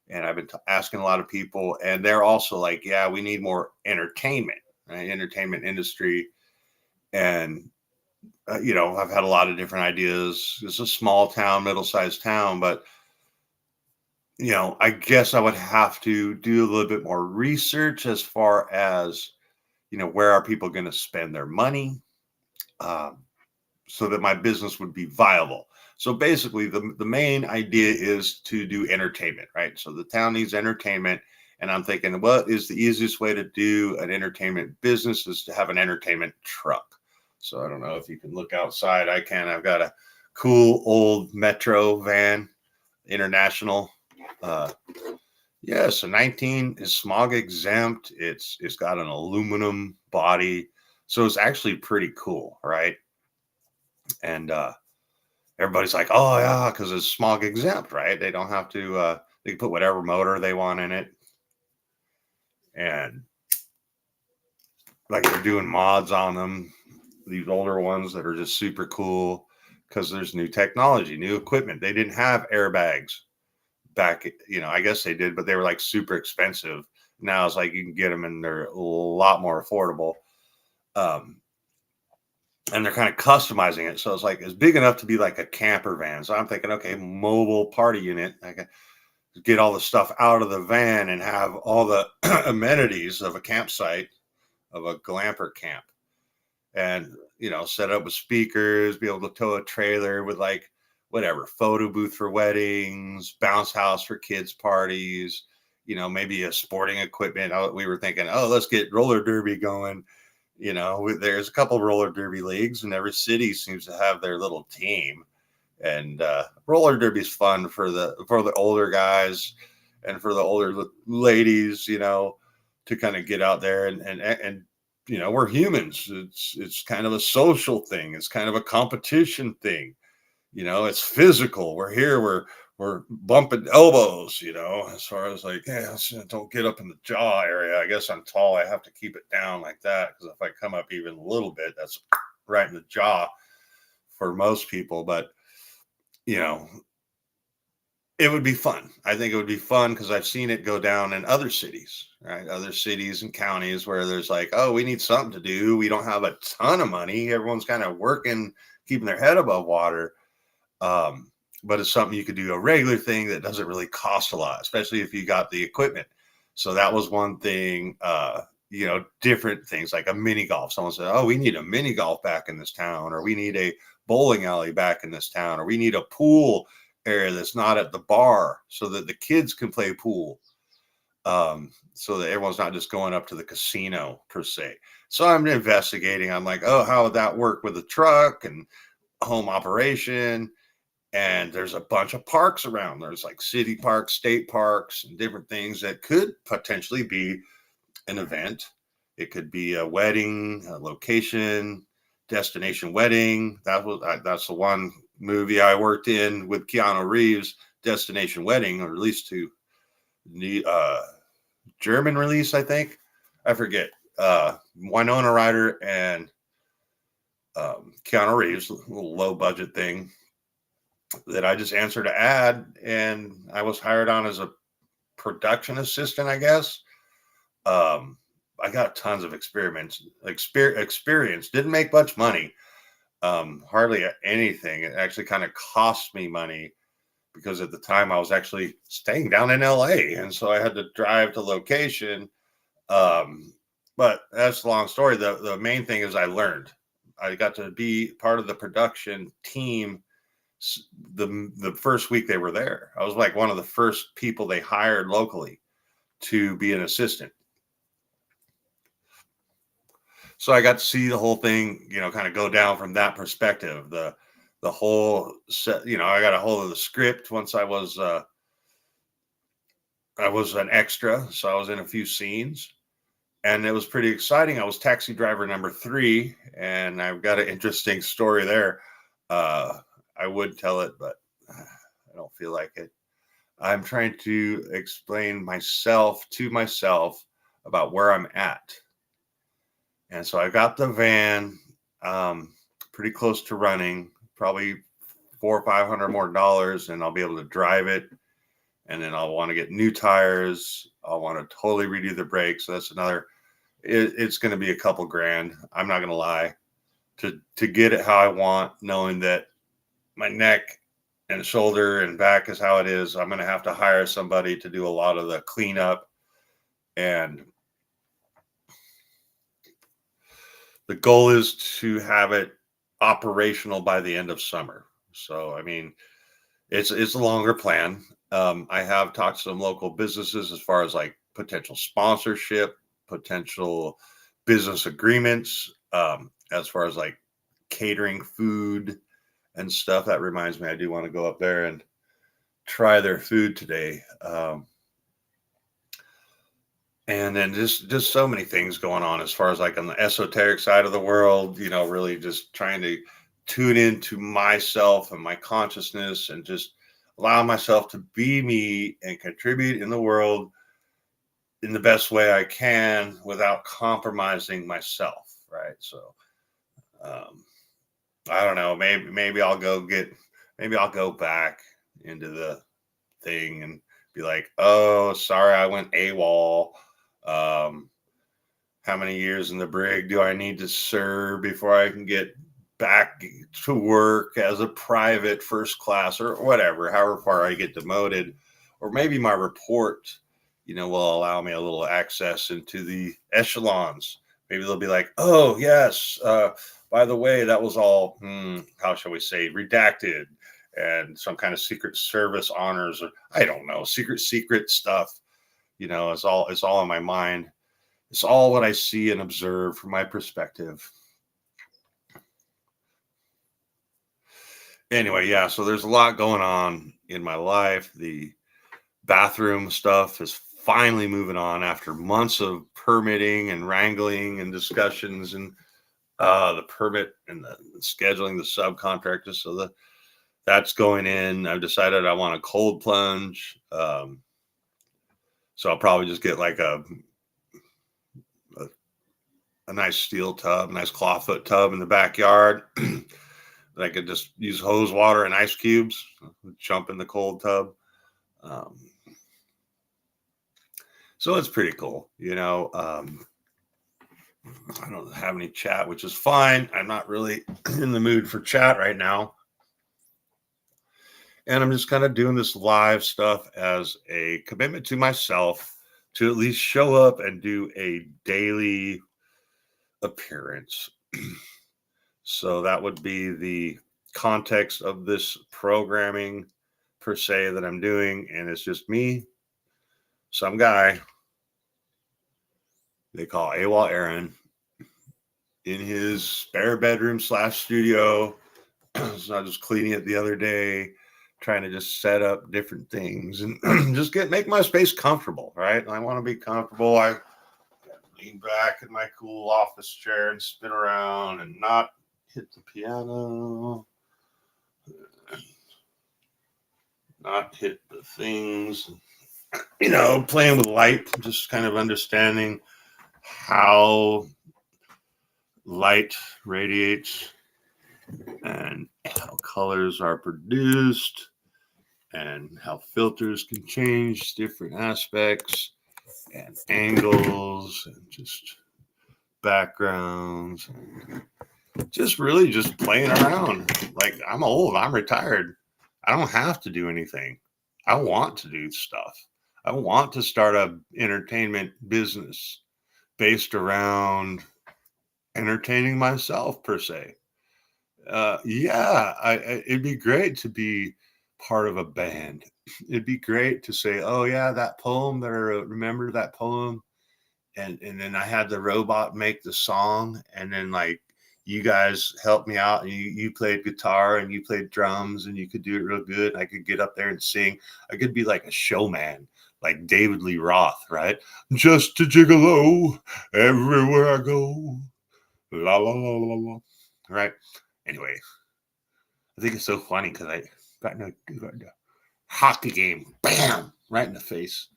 And I've been asking a lot of people, and they're also like, yeah, we need more entertainment, right? Entertainment industry. And I've had a lot of different ideas. It's a small town, middle-sized town, but I guess I would have to do a little bit more research as far as, where are people going to spend their money, um, so that my business would be viable. So basically, the main idea is to do entertainment, right? So the town needs entertainment. And I'm thinking, what is the easiest way to do an entertainment business is to have an entertainment truck. So I don't know if you can look outside. I can. I've got a cool old Metro van, international. Uh, yeah, so 19 is smog exempt. It's got an aluminum body, so it's actually pretty cool, right? And everybody's like, oh yeah, because it's smog exempt, right? They don't have to. They can put whatever motor they want in it, and like they're doing mods on them. These older ones that are just super cool because there's new technology, new equipment. They didn't have airbags back, I guess they did, but they were like super expensive. Now it's like you can get them and they're a lot more affordable. Um, and they're kind of customizing it. So it's like, it's big enough to be like a camper van. So I'm thinking, okay, mobile party unit. I can get all the stuff out of the van and have all the amenities of a campsite, of a glamper camp. And, set up with speakers, be able to tow a trailer with like whatever, photo booth for weddings, bounce house for kids' parties, maybe a sporting equipment. We were thinking, oh, let's get roller derby going. There's a couple roller derby leagues, and every city seems to have their little team. And roller derby's fun for the older guys and for the older ladies, to kind of get out there and we're humans. It's kind of a social thing. It's kind of a competition thing. It's physical. We're here. We're bumping elbows. As far as like, yeah, don't get up in the jaw area. I guess I'm tall. I have to keep it down like that because if I come up even a little bit, that's right in the jaw for most people. But it would be fun. I think it would be fun because I've seen it go down in other cities, right? Other cities and counties where there's like, oh, we need something to do. We don't have a ton of money. Everyone's kind of working, keeping their head above water. But it's something you could do, a regular thing that doesn't really cost a lot, especially if you got the equipment. So that was one thing, different things like a mini golf. Someone said, oh, we need a mini golf back in this town, or we need a bowling alley back in this town, or we need a pool area that's not at the bar so that the kids can play pool. So that everyone's not just going up to the casino per se. So I'm investigating. I'm like, oh, how would that work with a truck and home operation? And there's a bunch of parks around. There's like city parks, state parks, and different things that could potentially be an event. It could be a wedding, a location, destination wedding. That's the one movie I worked in with Keanu Reeves, Destination Wedding, or at least to the German release, I think. I forget. Winona Ryder and Keanu Reeves, a little low budget thing that I just answered an ad, and I was hired on as a production assistant, I guess. I got tons of experience. Didn't make much money, hardly anything. It actually kind of cost me money because at the time I was actually staying down in LA, and so I had to drive to location. But that's a long story. The main thing is I learned. I got to be part of the production team the first week they were there. I was like one of the first people they hired locally to be an assistant. So I got to see the whole thing, kind of go down from that perspective. The whole set, I got a hold of the script once I was an extra, so I was in a few scenes, and it was pretty exciting. I was taxi driver number 3, and I've got an interesting story there. I would tell it, but I don't feel like it. I'm trying to explain to myself about where I'm at. And so I got the van pretty close to running, probably $400 or $500 more, and I'll be able to drive it. And then I'll want to get new tires. I'll want to totally redo the brakes. So that's another, it's going to be a couple grand. I'm not going to lie. to get it how I want, knowing that my neck and shoulder and back is how it is. I'm going to have to hire somebody to do a lot of the cleanup, and the goal is to have it operational by the end of summer. So, I mean, it's a longer plan. I have talked to some local businesses as far as like potential sponsorship, potential business agreements, as far as like catering food and stuff. That reminds me, I do want to go up there and try their food today. And then just so many things going on as far as like on the esoteric side of the world, really just trying to tune into myself and my consciousness and just allow myself to be me and contribute in the world in the best way I can without compromising myself. Right. So, I don't know, maybe I'll go back into the thing and be like, oh, sorry, I went AWOL. How many years in the brig do I need to serve before I can get back to work as a private first class or whatever, however far I get demoted? Or maybe my report, will allow me a little access into the echelons. Maybe they'll be like, oh, yes, by the way, that was all, how shall we say, redacted, and some kind of secret service honors, or I don't know, secret stuff. It's all in my mind. It's all what I see and observe from my perspective. Anyway, yeah, so there's a lot going on in my life. The bathroom stuff is finally moving on after months of permitting and wrangling and discussions, and the permit and the scheduling the subcontractors. So that's going in. I've decided I want a cold plunge. So I'll probably just get like a nice steel tub, nice clawfoot tub in the backyard. That I could just use hose water and ice cubes, jump in the cold tub. So it's pretty cool. I don't have any chat, which is fine. I'm not really in the mood for chat right now. And I'm just kind of doing this live stuff as a commitment to myself to at least show up and do a daily appearance. So that would be the context of this programming per se that I'm doing. And it's just me, some guy they call A.W.O.L Aaron, in his spare bedroom / studio. So I was just cleaning it the other day, trying to just set up different things and just make my space comfortable, right? I want to be comfortable. I lean back in my cool office chair and spin around and not hit the piano, not hit the things, playing with light, just kind of understanding how light radiates and how colors are produced and how filters can change different aspects and angles and just backgrounds and just really just playing around. Like, I'm old, I'm retired. I don't have to do anything. I want to do stuff. I want to start a entertainment business based around entertaining myself per se. It'd be great to be part of a band. It'd be great to say, oh yeah, that poem that I wrote, remember that poem? And then I had the robot make the song, and then like you guys helped me out, and you played guitar and you played drums and you could do it real good. I could get up there and sing. I could be like a showman, like David Lee Roth, right? Just a gigolo everywhere I go. La la la la la. Right. Anyway, I think it's so funny because I got in a hockey game, bam, right in the face.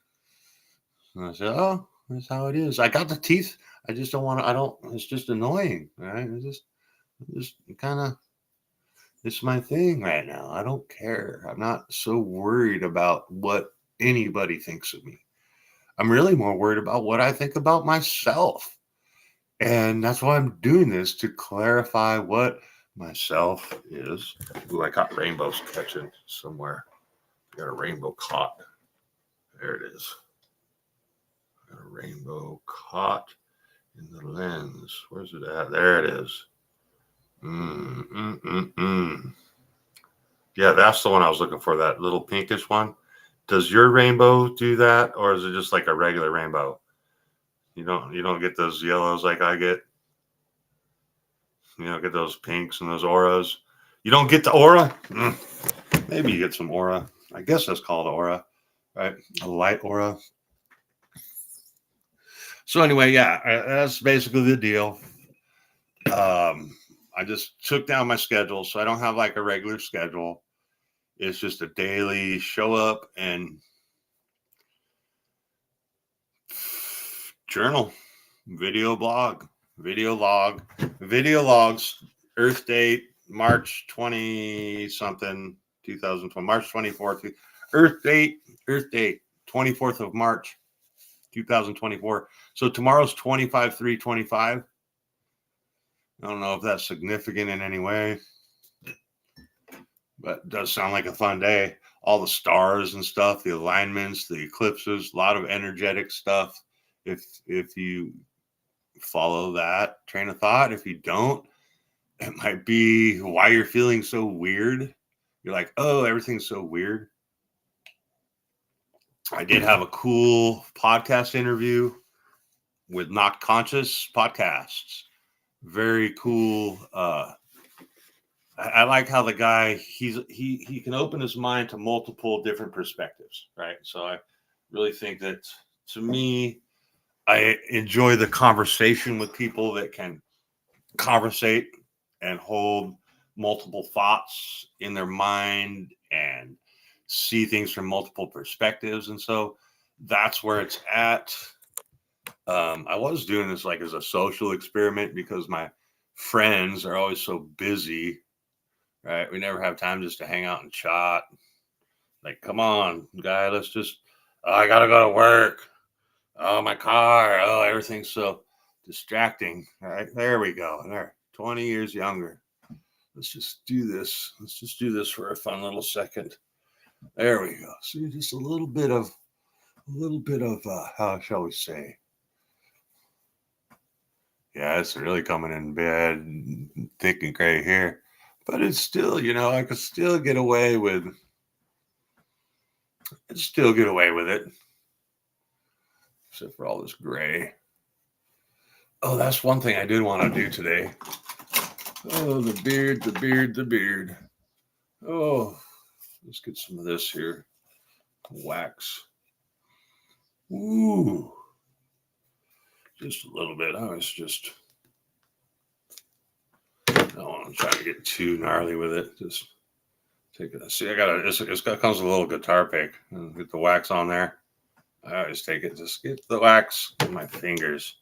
And I said, oh, that's how it is. I got the teeth. I just don't want to, it's just annoying, right? It's just kind of, it's my thing right now. I don't care. I'm not so worried about what anybody thinks of me. I'm really more worried about what I think about myself. And that's why I'm doing this, to clarify what myself is. Ooh, I got rainbows catching somewhere. Got a rainbow caught. There it is. Got a rainbow caught in the lens. Where's it at? There it is. Yeah, that's the one I was looking for, that little pinkish one. Does your rainbow do that, or is it just like a regular rainbow? You don't get those yellows like I get. You don't get those pinks and those auras. You don't get the aura? Maybe you get some aura. I guess that's called aura, right? A light aura. So anyway, yeah, that's basically the deal. I just took down my schedule, so I don't have like a regular schedule. It's just a daily show up and journal, video blog, video log, video logs, Earth date, March 20 something, 2020, March 24th, Earth date, 24th of March, 2024. So tomorrow's 25/3/25. I don't know if that's significant in any way, but it does sound like a fun day. All the stars and stuff, the alignments, the eclipses, a lot of energetic stuff. If you follow that train of thought, if you don't, it might be why you're feeling so weird. You're like, oh, everything's so weird. I did have a cool podcast interview with Not Conscious Podcasts. Very cool. I like how the guy, he can open his mind to multiple different perspectives, right? So I really think that, to me, I enjoy the conversation with people that can conversate and hold multiple thoughts in their mind and see things from multiple perspectives. And so that's where it's at. I was doing this like as a social experiment because my friends are always so busy, right? We never have time just to hang out and chat. Like, come on, guy, let's just, oh, I gotta go to work. Oh, my car. Oh, everything's so distracting. All right, there we go. There, 20 years younger. Let's just do this. Let's just do this for a fun little second. There we go. See, just a little bit of, how shall we say? Yeah, it's really coming in bad, thick and gray here. But it's still, I could still get away with it. Except for all this gray. Oh, that's one thing I did want to do today. Oh, the beard. Oh, let's get some of this here. Wax. Ooh. Just a little bit. I don't want to try to get too gnarly with it. Just take it. See, it comes with a little guitar pick. Get the wax on there. I always take it. Just get the wax in my fingers.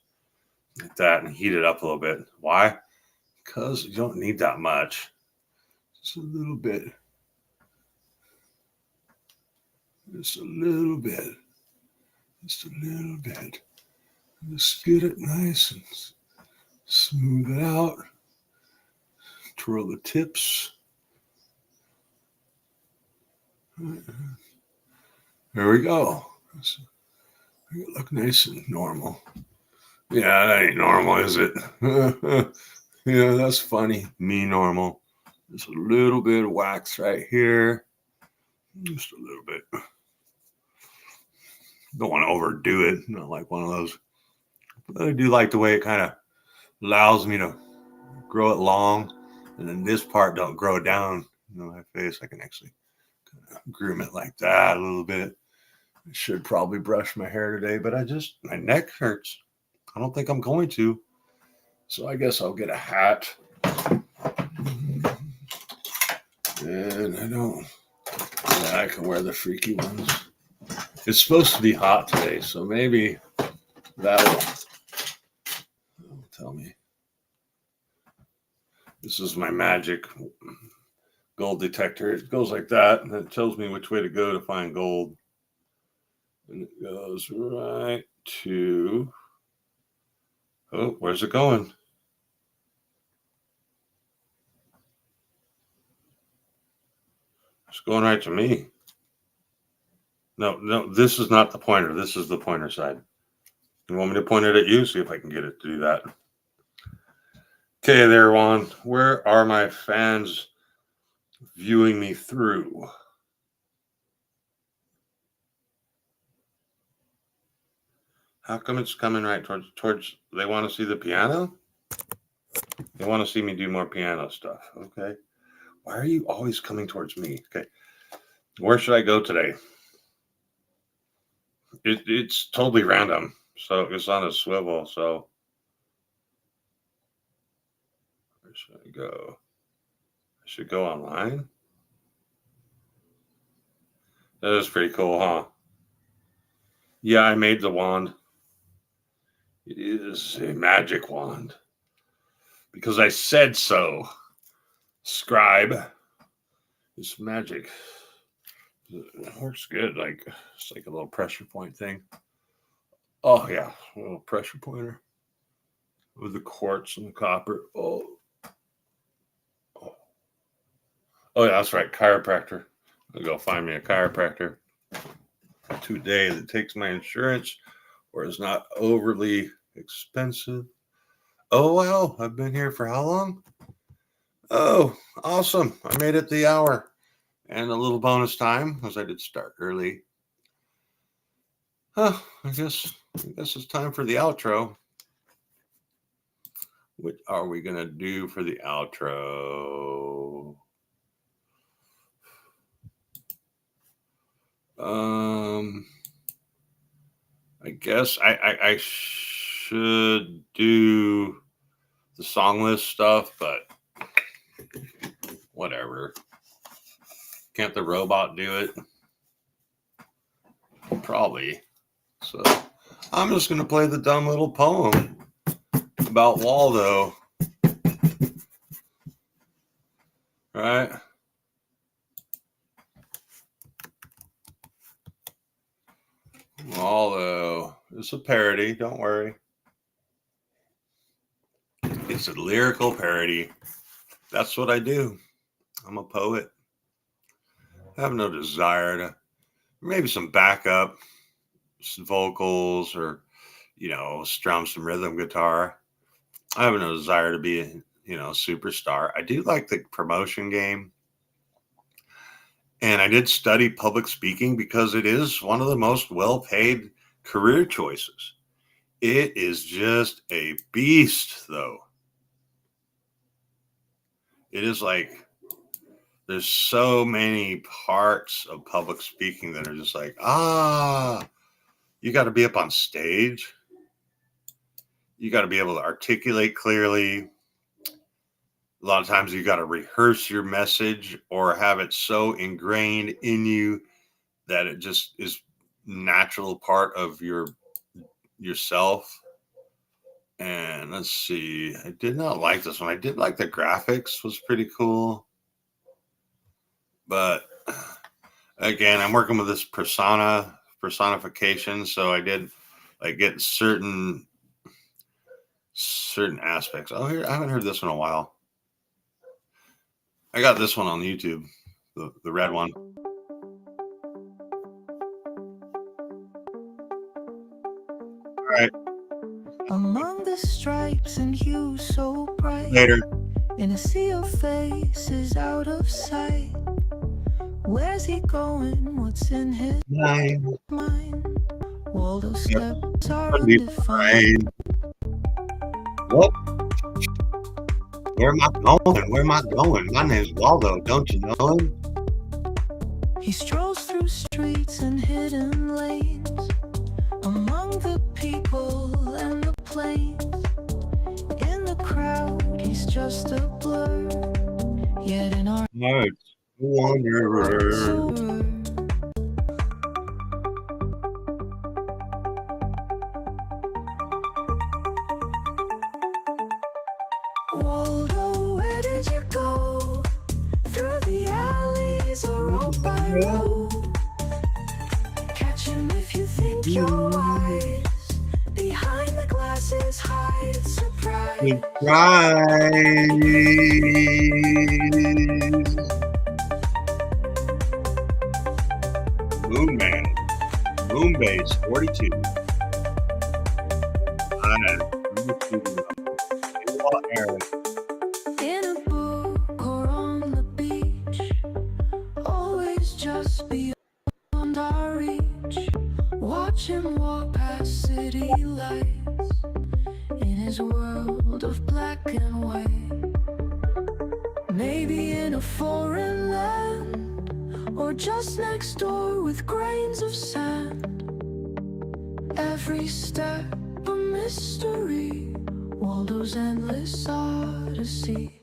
Like that, and heat it up a little bit. Why? Because you don't need that much. Just a little bit. Just a little bit. Just get it nice and smooth it out. Twirl the tips. There we go. Look nice and normal. Yeah, that ain't normal, is it? Yeah, that's funny. Me normal. Just a little bit of wax right here. Just a little bit. Don't want to overdo it. Not like one of those. But I do like the way it kind of allows me to grow it long. And then this part don't grow down. My face, I can actually kind of groom it like that a little bit. I should probably brush my hair today, but my neck hurts. I don't think I'm going to. So I guess I'll get a hat. And I can wear the freaky ones. It's supposed to be hot today, so maybe that'll tell me. This is my magic gold detector. It goes like that, and it tells me which way to go to find gold. And it goes right to Oh, where's it going? It's going right to me. No, this is not the pointer. This is the pointer side. You want me to point it at you? See if I can get it to do that. Okay, there, Juan. Where are my fans viewing me through? How come it's coming right towards they want to see the piano? They want to see me do more piano stuff. Okay. Why are you always coming towards me? Okay. Where should I go today? It's totally random. So it's on a swivel. So where should I go? I should go online. That is pretty cool, huh? Yeah, I made the wand. It is a magic wand. Because I said so. Scribe. It's magic. It works good. Like it's like a little pressure point thing. Oh yeah, a little pressure pointer with the quartz and the copper. Oh yeah, that's right. Chiropractor. I'll go find me a chiropractor today that takes my insurance or is not overly expensive. Oh well, I've been here for how long? Oh, awesome. I made it the hour. And a little bonus time, because I did start early. I guess it's time for the outro. What are we gonna do for the outro? I guess I should do the song list stuff, but whatever. Can't the robot do it? Probably. So I'm just gonna play the dumb little poem about Waldo. Right? Waldo. It's a parody, don't worry. It's a lyrical parody. That's what I do. I'm a poet. I have no desire to maybe some backup, some vocals, or strum some rhythm guitar. I have no desire to be a superstar. I do like the promotion game. And I did study public speaking because it is one of the most well-paid career choices. It is just a beast, though. It is like there's so many parts of public speaking that are just like, you got to be up on stage. You got to be able to articulate clearly. A lot of times you got to rehearse your message or have it so ingrained in you that it just is natural part of yourself. And let's see, I did not like this one. I did like the graphics, was pretty cool. But again, I'm working with this personification. So I did like get certain aspects. Oh, here, I haven't heard this in a while. I got this one on YouTube, the red one. All right. Among the stripes and hues so bright, Later. in a sea of faces out of sight. Where's he going? What's in his Nine. mind? Waldo's Yep. steps are undefined. What? Where am I going? Where am I going? My name's Waldo. Don't you know him? He strolls through streets and hidden lanes, among the people and the planes. In the crowd, he's just a blur, yet in our Hearts, wanderer. soul. Waldo, where did you go? Through the alleys or road by road. Catch him if you think you're wise. Behind the glasses hides We try. Moon Man. Moon Base 42. Aaron. In a book or on the beach, always just beyond our reach. Watch him walk past city lights in his world of black and white. Maybe in a foreign land, or just next door with grains of sand. Every step a mystery, Waldo's endless odyssey.